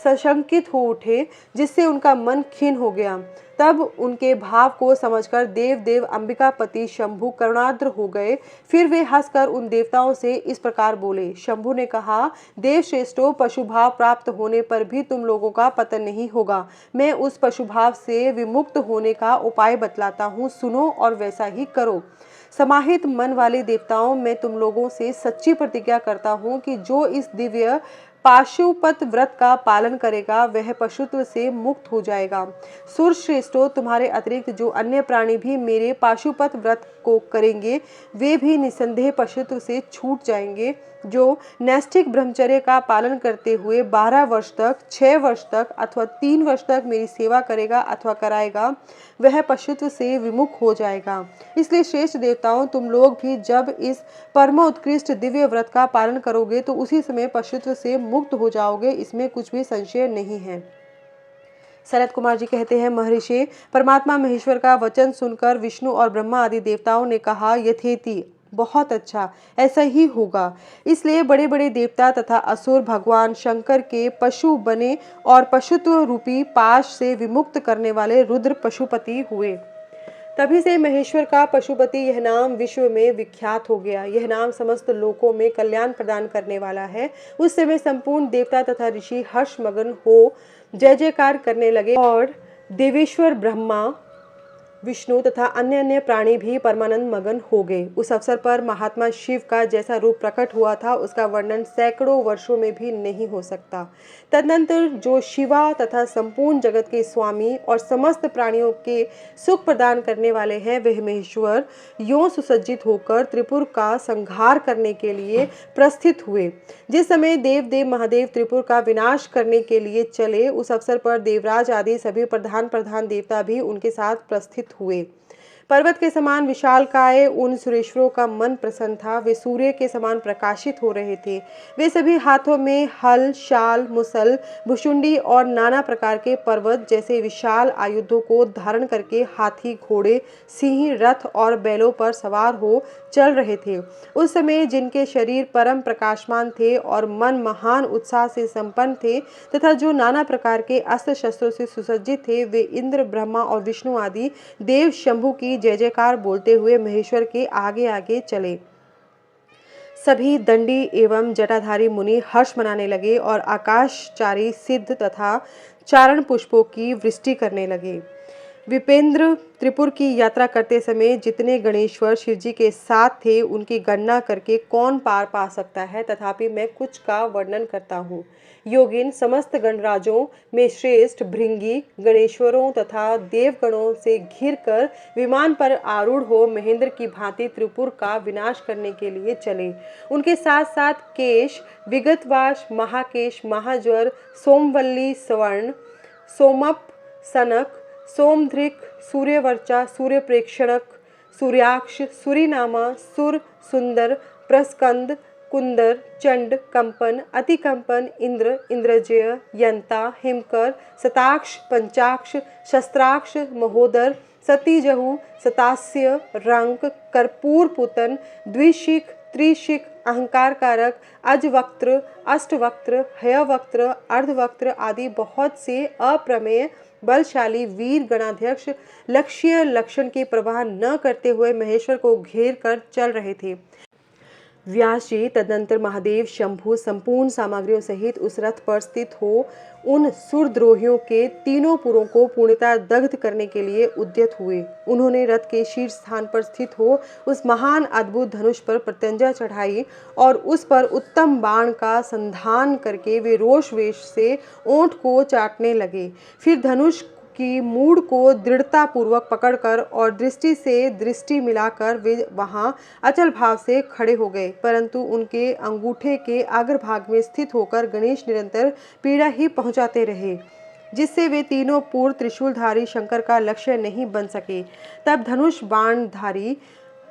सशंकित हो उठे, जिससे उनका मन खिन्न हो गया। तब उनके भाव को समझकर देव अंबिकापति शंभु करुणार्द्र हो गए। फिर वे हंसकर उन देवताओं से इस प्रकार बोले। शंभु ने कहा, देव श्रेष्ठों, पशुभाव प्राप्त होने पर भी तुम लोगों का पतन नहीं होगा। मैं उस पशुभाव से विमुक्त होने का उपाय बतलाता हूँ, सुनो और वैसा ही करो। समाहित मन वाले देवताओं, मैं तुम लोगों से सच्ची प्रतिज्ञा करता हूँ कि जो इस दिव्य पाशुपत व्रत का पालन करेगा वह पशुत्व से मुक्त हो जाएगा। सुर श्रेष्ठों, तुम्हारे अतिरिक्त जो अन्य प्राणी भी मेरे पाशुपत व्रत को करेंगे वे भी निसंदेह पशुत्व से छूट जाएंगे। जो नैष्ठिक ब्रह्मचर्य का पालन करते हुए 12 वर्ष तक, 6 वर्ष तक अथवा 3 वर्ष तक मेरी सेवा करेगा अथवा कराएगा, वह पशुत्व से विमुख हो जाएगा। इसलिए श्रेष्ठ देवताओं, तुम लोग भी जब इस परमोत्कृष्ट दिव्य व्रत का पालन करोगे तो उसी समय पशुत्व से मुक्त हो जाओगे, इसमें कुछ भी संशय नहीं है। शरद कुमार जी कहते हैं, महर्षि, परमात्मा महेश्वर का वचन सुनकर विष्णु और ब्रह्मा आदि देवताओं ने कहा, यथेति, बहुत अच्छा, ऐसा ही होगा। इसलिए बड़े बड़े देवता तथा असुर भगवान शंकर के पशु बने और पशुत्व रूपी पाश से विमुक्त करने वाले रुद्र पशुपति हुए। तभी से महेश्वर का पशुपति यह नाम विश्व में विख्यात हो गया। यह नाम समस्त लोकों में कल्याण प्रदान करने वाला है। उस समय संपूर्ण देवता तथा ऋषि हर्षमग्न हो जय जयकार करने लगे और देवेश्वर ब्रह्मा, विष्णु तथा अन्य अन्य प्राणी भी परमानंद मगन हो गए। उस अवसर पर महात्मा शिव का जैसा रूप प्रकट हुआ था उसका वर्णन सैकड़ों वर्षों में भी नहीं हो सकता। तदनंतर जो शिवा तथा संपूर्ण जगत के स्वामी और समस्त प्राणियों के सुख प्रदान करने वाले हैं, वह महेश्वर यों सुसज्जित होकर त्रिपुर का संहार करने के लिए प्रस्थित हुए। जिस समय देव देव महादेव त्रिपुर का विनाश करने के लिए चले, उस अवसर पर देवराज आदि सभी प्रधान प्रधान देवता भी उनके साथ प्रस्थित हुए। पर्वत के समान विशालकाय उन सुरेश्वरों का मन प्रसन्न था। वे सूर्य के समान प्रकाशित हो रहे थे। वे सभी हाथों में हल, शाल, मुसल, भुशुंडी और नाना प्रकार के पर्वत जैसे विशाल आयुधों को धारण करके हाथी, घोड़े, सिंह, रथ और बैलों पर सवार हो चल रहे थे। उस समय जिनके शरीर परम प्रकाशमान थे और मन महान उत्साह से संपन्न थे तथा जो नाना प्रकार के अस्त्र शस्त्रों से सुसज्जित थे, वे इंद्र, ब्रह्मा और विष्णु आदि देव शंभु की जय जयकार बोलते हुए महेश्वर के आगे आगे चले। सभी दंडी एवं जटाधारी मुनि हर्ष मनाने लगे और आकाशचारी सिद्ध तथा चारण पुष्पों की वृष्टि करने लगे। विपेंद्र त्रिपुर की यात्रा करते समय जितने गणेश्वर शिवजी के साथ थे उनकी गणना करके कौन पार पा सकता है, तथापि मैं कुछ का वर्णन करता हूँ। योगिन समस्त गणराजों में श्रेष्ठ भृंगी गणेश्वरों तथा देवगणों से घिरकर विमान पर आरूढ़ हो महेंद्र की भांति त्रिपुर का विनाश करने के लिए चले। उनके साथ साथ केश, विगतवास, महाकेश, महाज्वर, सोमवल्ली, स्वर्ण, सोमप, सनक, सोमधृक, सूर्यवर्चा, सूर्यप्रेक्षणक, सूर्याक्ष, सूरीनामा, सुर, सुंदर, प्रस्कंद, कुंदर, चंड, कंपन, अतिकंपन, इंद्र, इंद्रजय, यंता, हिमकर, शताक्ष, पंचाक्ष, शस्त्राक्ष, महोदर, सतीजहु, सतास्य, रंक, कर्पूर पुतन, द्विशिख, त्रिशिख, अहंकार कारक, अजवक्त्र, अष्टवक्त्र, हयवक्त्र, अर्धवक्त्र आदि बहुत से अप्रमेय बलशाली वीर गणाध्यक्ष लक्ष्य लक्षण की परवाह न करते हुए महेश्वर को घेर कर चल रहे थे। व्यास जी तदनंतर महादेव शंभु संपूर्ण सामग्रियों सहित उस रथ पर स्थित हो उन सुरद्रोहियों के तीनों पुरों को पूर्णतः दग्ध करने के लिए उद्यत हुए। उन्होंने रथ के शीर्ष स्थान पर स्थित हो उस महान अद्भुत धनुष पर प्रत्यंजा चढ़ाई और उस पर उत्तम बाण का संधान करके वे रोष वेश से ओंठ को चाटने लगे। फिर धनुष की मूड़ को दृढ़ता पूर्वक पकड़कर और दृष्टि से दृष्टि मिलाकर वे वहां अचल भाव से खड़े हो गए, परंतु उनके अंगूठे के अग्रभाग में स्थित होकर गणेश निरंतर पीड़ा ही पहुंचाते रहे, जिससे वे तीनों पूर्व त्रिशूलधारी शंकर का लक्ष्य नहीं बन सके। तब धनुष बाणधारी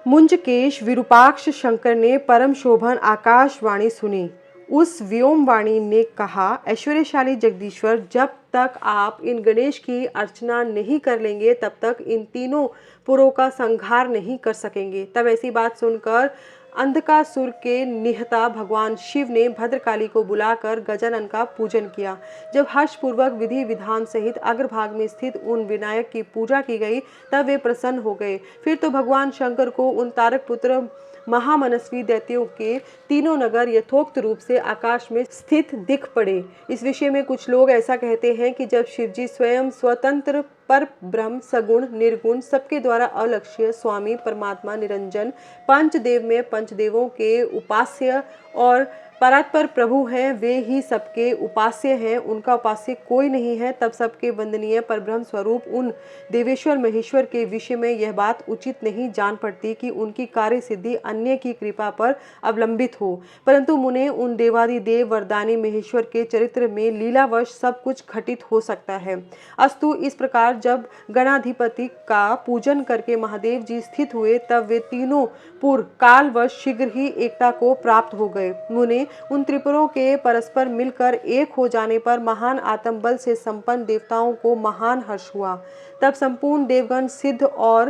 मुंजकेश विरूपाक्ष शंकर ने परम शोभन आकाशवाणी सुनी। उस व्योमवाणी ने कहा, ऐश्वर्यशाली जगदीश्वर, जब तक आप इन गणेश की अर्चना नहीं कर लेंगे तब तक इन तीनों पुरों का संहार नहीं कर सकेंगे। तब ऐसी बात सुनकर अंधकासुर के निहता भगवान शिव ने भद्रकाली को बुलाकर गजानन का पूजन किया। जब हर्षपूर्वक विधि विधान सहित अग्रभाग में स्थित उन विनायक की पूजा की गई तब वे प्रसन्न हो गए। फिर तो भगवान शंकर को उन तारक पुत्र महामनस्वी दैत्यों के तीनों नगर यथोक्त रूप से आकाश में स्थित दिख पड़े। इस विषय में कुछ लोग ऐसा कहते हैं कि जब शिवजी स्वयं स्वतंत्र पर ब्रह्म, सगुण, निर्गुण, सबके द्वारा अलक्ष्य, स्वामी, परमात्मा, निरंजन, पंचदेव में पंचदेवों के उपास्य और परात्पर प्रभु हैं, वे ही सबके उपास्य हैं, उनका उपास्य कोई नहीं है, तब सबके वंदनीय परब्रह्म स्वरूप उन देवेश्वर महेश्वर के विषय में यह बात उचित नहीं जान पड़ती कि उनकी कार्य सिद्धि अन्य की कृपा पर अवलंबित हो, परंतु मुने उन देवादिदेव वरदानी महेश्वर के चरित्र में लीलावश सब कुछ घटित हो सकता है। अस्तु, इस प्रकार जब गणाधिपति का पूजन करके महादेव जी स्थित हुए तब वे तीनों पुर कालवश शीघ्र ही एकता को प्राप्त हो गए। मुने उन त्रिपुरों के परस्पर मिलकर एक हो जाने पर महान आत्म बल से संपन्न देवताओं को महान हर्ष हुआ। तब संपूर्ण देवगण, सिद्ध और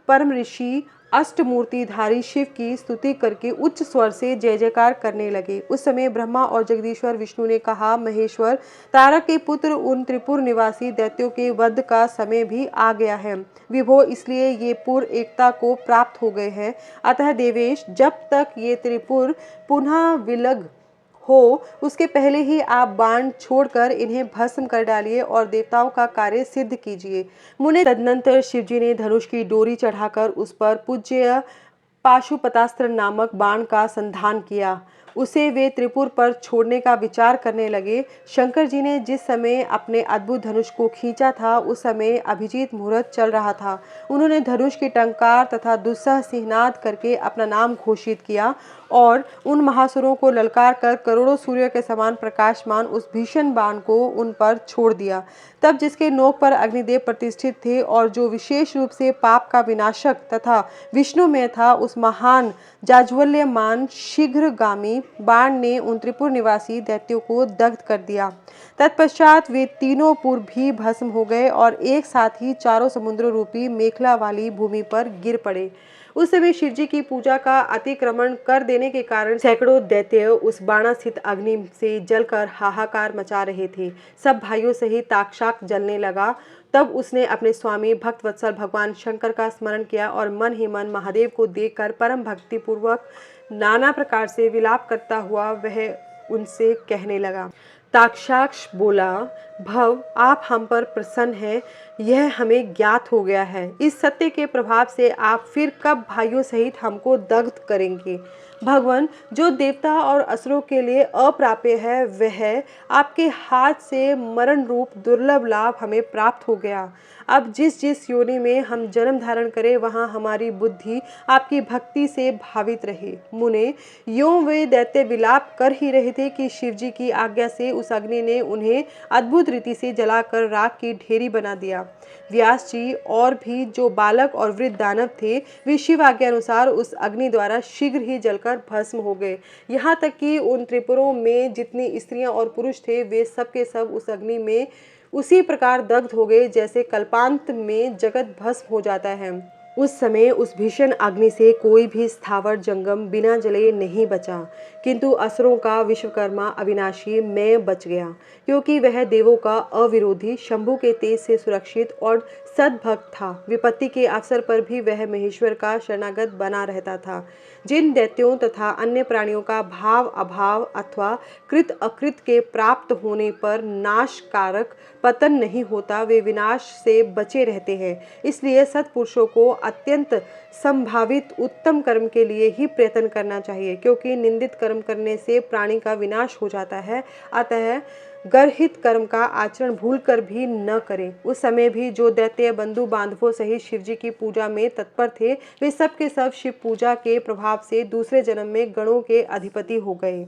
परम ऋषि अष्टमूर्तिधारी शिव की स्तुति करके उच्च स्वर से जय जयकार करने लगे। उस समय ब्रह्मा और जगदीश्वर विष्णु ने कहा, महेश्वर, तारा के पुत्र उन त्रिपुर निवासी दैत्यों के वध का समय भी आ गया है। विभो, इसलिए ये पुर एकता को प्राप्त हो गए हैं। अतः देवेश, जब तक ये त्रिपुर पुनः विलग हो उसके पहले ही आप बाण छोड़कर इन्हें भस्म कर डालिए और देवताओं का कार्य सिद्ध कीजिए। मुने तदनंतर शिवजी ने धनुष की डोरी चढ़ाकर उस पर पूज्य पाशुपतास्त्र नामक बाण का संधान किया। उसे वे त्रिपुर पर छोड़ने का विचार करने लगे। शंकर जी ने जिस समय अपने अद्भुत धनुष को खींचा था उस समय अभिजीत मुहूर्त चल रहा था। उन्होंने धनुष की टंकार तथा दुस्सह सिंहनाद करके अपना नाम घोषित किया और उन महासुरों को ललकार कर करोड़ों सूर्य के समान प्रकाशमान उस भीषण बाण को उन पर छोड़ दिया। तब जिसके नोक पर अग्निदेव प्रतिष्ठित थे और जो विशेष रूप से पाप का विनाशक तथा विष्णुमय था, उस महान जाज्वल्यमान शीघ्रगामी बाण ने उन त्रिपुर निवासी दैत्यों को दग्ध कर दिया। तत्पश्चात वे तीनों पुर भी भस्म हो गए और एक साथ ही चारों समुद्र रूपी मेखला वाली भूमि पर गिर पड़े। उस समय शिवजी की पूजा का अतिक्रमण कर देने के कारण सैकड़ों दैत्य उस बाणास्थित अग्नि से जलकर हाहाकार मचा रहे थे। सब भाइयों सहित ताक्षाक जलने लगा। तब उसने अपने स्वामी भक्तवत्सल भगवान शंकर का स्मरण किया और मन ही मन महादेव को देखकर परम भक्ति पूर्वक नाना प्रकार से विलाप करता हुआ वह उनसे कहने लगा। ताक्षाक्ष बोला, भव, आप हम पर प्रसन्न हैं, यह हमें ज्ञात हो गया है। इस सत्य के प्रभाव से आप फिर कब भाइयों सहित हमको दग्ध करेंगे? भगवान, जो देवता और असुरों के लिए अप्राप्य है वह आपके हाथ से मरण रूप दुर्लभ लाभ हमें प्राप्त हो गया। अब जिस जिस योनि में हम जन्म धारण करें वहाँ हमारी बुद्धि आपकी भक्ति से भावित रहे। मुने, यों वे दैत्य विलाप कर ही रहे थे कि शिवजी की आज्ञा से उस अग्नि ने उन्हें अद्भुत रीति से जलाकर राख की ढेरी बना दिया। व्यास जी और भी जो बालक और वृद्ध दानव थे वे शिव आज्ञा अनुसार उस अग्नि द्वारा शीघ्र ही जलकर भस्म हो गए। यहाँ तक कि उन त्रिपुरों में जितनी स्त्रियां और पुरुष थे वे सब के सब उस अग्नि में उसी प्रकार दग्ध हो गए जैसे कल्पांत में जगत भस्म हो जाता है। उस समय उस भीषण अग्नि से कोई भी स्थावर जंगम बिना जले नहीं बचा, किंतु असुरों का विश्वकर्मा अविनाशी मैं बच गया, क्योंकि वह देवों का अविरोधी शंभु के तेज से सुरक्षित और सद्भक्त था। विपत्ति के अवसर पर भी वह महेश्वर का शरणागत बना रहता था। जिन दैत्यों तथा अन्य प्राणियों का भाव अभाव अथवा कृत अकृत के प्राप्त होने पर नाश कारक पतन नहीं होता, वे विनाश से बचे रहते हैं। इसलिए सत्पुरुषों को अत्यंत संभावित उत्तम कर्म के लिए ही प्रयत्न करना चाहिए, क्योंकि निंदित कर्म करने से प्राणी का विनाश हो जाता है। अतः गर्हित कर्म का आचरण भूलकर भी न करें। उस समय भी जो दैत्य बंधु बांधवों सहित शिवजी की पूजा में तत्पर थे वे सब के सब शिव पूजा के प्रभाव से दूसरे जन्म में गणों के अधिपति हो गए।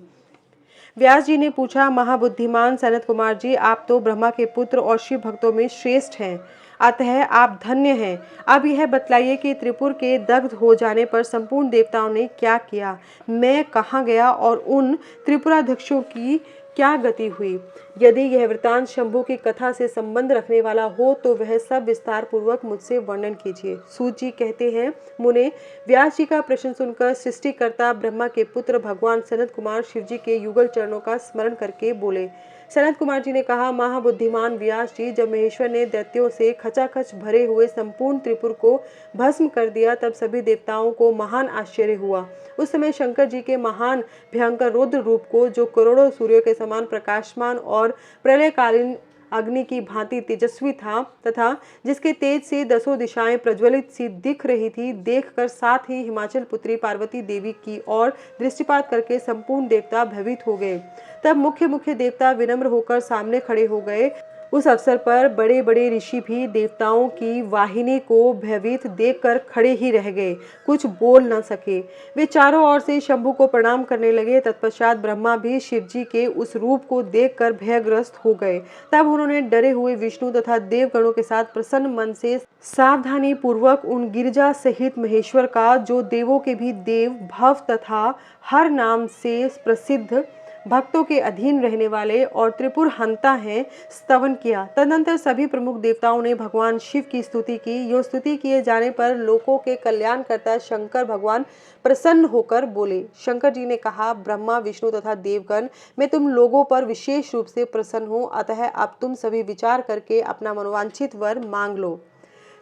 व्यास जी ने पूछा, महाबुद्धिमान सनत कुमार जी, आप तो ब्रह्मा के पुत्र और शिव भक्तों में श्रेष्ठ हैं, अतः आप धन्य हैं। अब यह बतलाइए कि त्रिपुर के दग्ध हो जाने पर संपूर्ण देवताओं ने क्या किया, मैं कहाँ गया और उन त्रिपुराध्यक्षों की क्या गति हुई? यदि यह वृतांत शंभु की कथा से संबंध रखने वाला हो तो वह सब विस्तार पूर्वक मुझसे वर्णन कीजिए। सूत जी कहते हैं, मुने, व्यास जी का प्रश्न सुनकर सृष्टिकर्ता ब्रह्मा के पुत्र भगवान सनत कुमार शिवजी के युगल चरणों का स्मरण करके बोले। सनत कुमार जी ने कहा, महाबुद्धिमान व्यास जी, जब महेश्वर ने दैत्यों से खचाखच भरे हुए संपूर्ण त्रिपुर को भस्म कर दिया तब सभी देवताओं को महान आश्चर्य हुआ। उस समय शंकर जी के महान भयंकर रौद्र रूप को, जो करोड़ों सूर्यों के समान प्रकाशमान और प्रलयकालीन अग्नि की भांति तेजस्वी था तथा जिसके तेज से दसों दिशाएं प्रज्वलित सी दिख रही थी, देखकर साथ ही हिमाचल पुत्री पार्वती देवी की ओर दृष्टिपात करके संपूर्ण देवता भयभीत हो गए। तब मुख्य मुख्य देवता विनम्र होकर सामने खड़े हो गए। उस अवसर पर बड़े बड़े ऋषि भी देवताओं की वाहिनी को भयभीत देखकर खड़े ही रह गए, कुछ बोल न सके। वे चारों ओर से शंभु को प्रणाम करने लगे। तत्पश्चात ब्रह्मा भी शिवजी के उस रूप को देखकर भयग्रस्त हो गए। तब उन्होंने डरे हुए विष्णु तथा देवगणों के साथ प्रसन्न मन से सावधानी पूर्वक उन गिरिजा सहित महेश्वर का, जो देवों के भी देव भव तथा हर नाम से प्रसिद्ध भक्तों के अधीन रहने वाले और त्रिपुर हंता हैं, स्तवन किया। तदनंतर सभी प्रमुख देवताओं ने भगवान शिव की स्तुति की। यो स्तुति किए जाने पर लोकों के कल्याणकर्ता शंकर भगवान प्रसन्न होकर बोले। शंकर जी ने कहा, ब्रह्मा विष्णु तथा देवगण, मैं तुम लोगों पर विशेष रूप से प्रसन्न हूँ, अतः अब तुम सभी विचार करके अपना मनोवांछित वर मांग लो।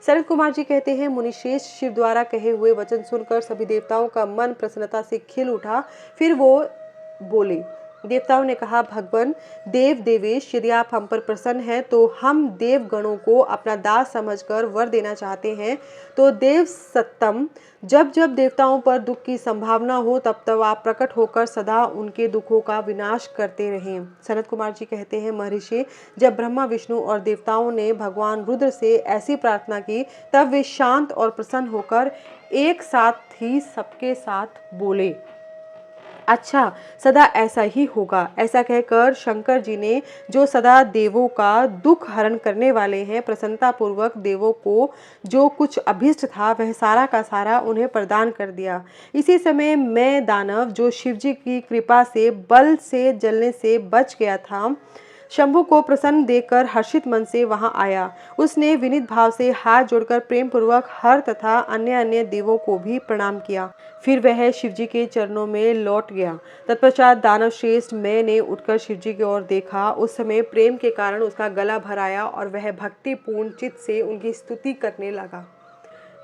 सनत कुमार जी कहते हैं, मुनिश्रेष्ठ शिव द्वारा कहे हुए वचन सुनकर सभी देवताओं का मन प्रसन्नता से खिल उठा। फिर वो बोले। देवताओं ने कहा, भगवान देव देवेश, यदि आप हम पर प्रसन्न हैं तो हम देवगणों को अपना दास समझकर वर देना चाहते हैं। तो देव सत्तम, जब जब देवताओं पर दुख की संभावना हो तब तब आप प्रकट होकर सदा उनके दुखों का विनाश करते रहें। सनत कुमार जी कहते हैं, महर्षि, जब ब्रह्मा विष्णु और देवताओं ने भगवान रुद्र से ऐसी प्रार्थना की तब वे शांत और प्रसन्न होकर एक साथ ही सबके साथ बोले, अच्छा, सदा ऐसा ही होगा। ऐसा कहकर शंकर जी ने, जो सदा देवों का दुख हरण करने वाले हैं, प्रसन्नता पूर्वक देवों को जो कुछ अभिष्ट था वह सारा का सारा उन्हें प्रदान कर दिया। इसी समय मैं दानव, जो शिवजी की कृपा से बल से जलने से बच गया था, शंभु को प्रसन्न देखकर हर्षित मन से वहां आया। उसने विनीत भाव से हाथ जोड़कर प्रेम पूर्वक हर तथा अन्य अन्य देवों को भी प्रणाम किया। फिर वह शिवजी के चरणों में लौट गया। तत्पश्चात दानव श्रेष्ठ मैं ने उठकर शिवजी की ओर देखा। उस समय प्रेम के कारण उसका गला भर आया और वह भक्तिपूर्ण चित्त से उनकी स्तुति करने लगा।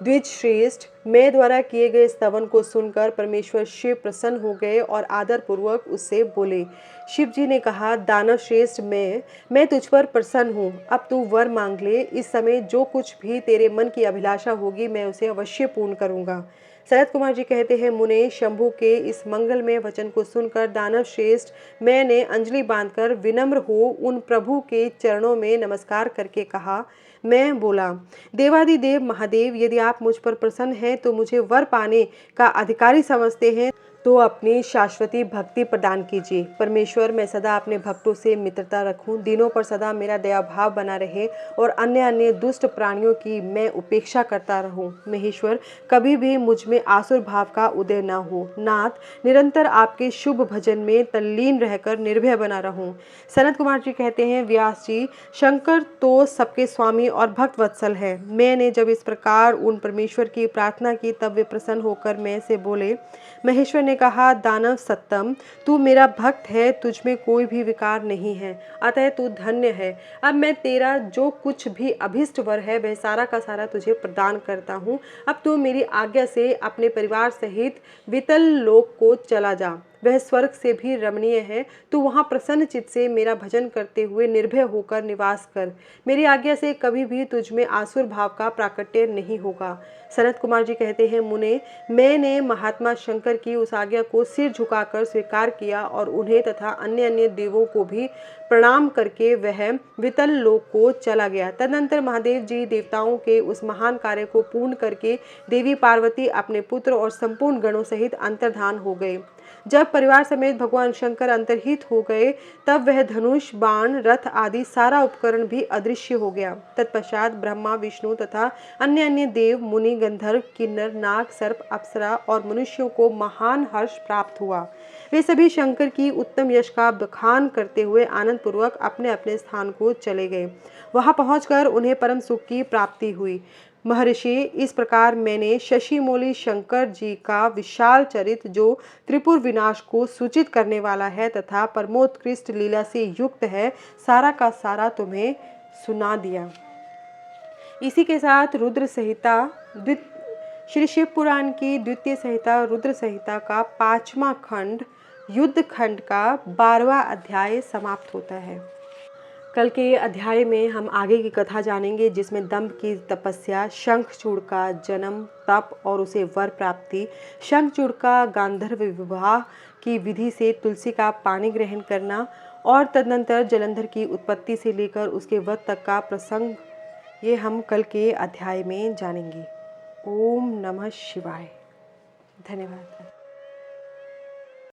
द्विज श्रेष्ठ मैं द्वारा किए गए स्तवन को सुनकर परमेश्वर शिव प्रसन्न हो गए और आदर पूर्वक उससे बोले। शिव जी ने कहा, दानव श्रेष्ठ मैं तुझ पर प्रसन्न हूँ, अब तू वर मांग ले। इस समय जो कुछ भी तेरे मन की अभिलाषा होगी मैं उसे अवश्य पूर्ण करूँगा। सनत कुमार जी कहते हैं, मुने, शंभु के इस मंगलमय वचन को सुनकर दानव श्रेष्ठ मैंने अंजलि बांधकर विनम्र हो उन प्रभु के चरणों में नमस्कार करके कहा। मैं बोला, देवादिदेव महादेव, यदि आप मुझ पर प्रसन्न हैं तो मुझे वर पाने का अधिकारी समझते हैं तो अपनी शाश्वती भक्ति प्रदान कीजिए। परमेश्वर, मैं सदा अपने भक्तों से मित्रता रखूं, दिनों पर सदा मेरा दया भाव बना रहे और अन्य अन्य दुष्ट प्राणियों की मैं उपेक्षा करता रहूं। महेश्वर, कभी भी मुझ में आसुर भाव का उदय न हो। नाथ, निरंतर आपके शुभ भजन में तल्लीन रहकर निर्भय बना रहूं। सनत कुमार जी कहते हैं, व्यास जी, शंकर तो सबके स्वामी और भक्त वत्सल है। मैंने जब इस प्रकार उन परमेश्वर की प्रार्थना की तब वे प्रसन्न होकर मैं से बोले। महेश्वर ने कहा, दानव सत्तम, तू मेरा भक्त है, तुझ में कोई भी विकार नहीं है, अतः तू धन्य है। अब मैं तेरा जो कुछ भी अभिष्ट वर है वह सारा का सारा तुझे प्रदान करता हूँ। अब तू मेरी आज्ञा से अपने परिवार सहित वितल लोक को चला जा, वह स्वर्ग से भी रमणीय है। तू वहाँ प्रसन्न चित्त से मेरा भजन करते हुए निर्भय होकर निवास कर। मेरी आज्ञा से कभी भी तुझ में आसुर भाव का प्राकट्य नहीं होगा। सनत कुमार जी कहते हैं, मुने, मैंने महात्मा शंकर की उस आज्ञा को सिर झुकाकर स्वीकार किया और उन्हें तथा अन्य अन्य देवों को भी प्रणाम करके वह वितल लोक को चला गया। तदनंतर महादेव जी देवताओं के उस महान कार्य को पूर्ण करके देवी पार्वती अपने पुत्र और संपूर्ण गणों सहित अंतर्धान हो गए। जब परिवार समेत भगवान शंकर अंतर्हित हो गए तब वह धनुष, बाण, रथ आदि सारा उपकरण भी अदृश्य हो गया। तत्पश्चात ब्रह्मा, विष्णु तथा अन्य अन्य देव, मुनि, गंधर्व, किन्नर, नाग, सर्प, अप्सरा और मनुष्यों को महान हर्ष प्राप्त हुआ। वे सभी शंकर की उत्तम यश का बखान करते हुए आनंद पूर्वक अपने अपने स्थान को चले गए। वहां पहुंचकर उन्हें परम सुख की प्राप्ति हुई। महर्षि, इस प्रकार मैंने शशिमौली शंकर जी का विशाल चरित, जो त्रिपुर विनाश को सूचित करने वाला है तथा परमोत्कृष्ट लीला से युक्त है, सारा का सारा तुम्हें सुना दिया। इसी के साथ रुद्र संहिता श्री शिव पुराण की द्वितीय संहिता रुद्र संहिता का 5वां खंड युद्ध खंड का 12वां अध्याय समाप्त होता है। कल के अध्याय में हम आगे की कथा जानेंगे, जिसमें दंभ की तपस्या, शंखचूड़ का जन्म, तप और उसे वर प्राप्ति, शंखचूड़ का गांधर्व विवाह की विधि से तुलसी का पानी ग्रहण करना और तदनंतर जलंधर की उत्पत्ति से लेकर उसके वध तक का प्रसंग, ये हम कल के अध्याय में जानेंगे। ओम नमः शिवाय। धन्यवाद।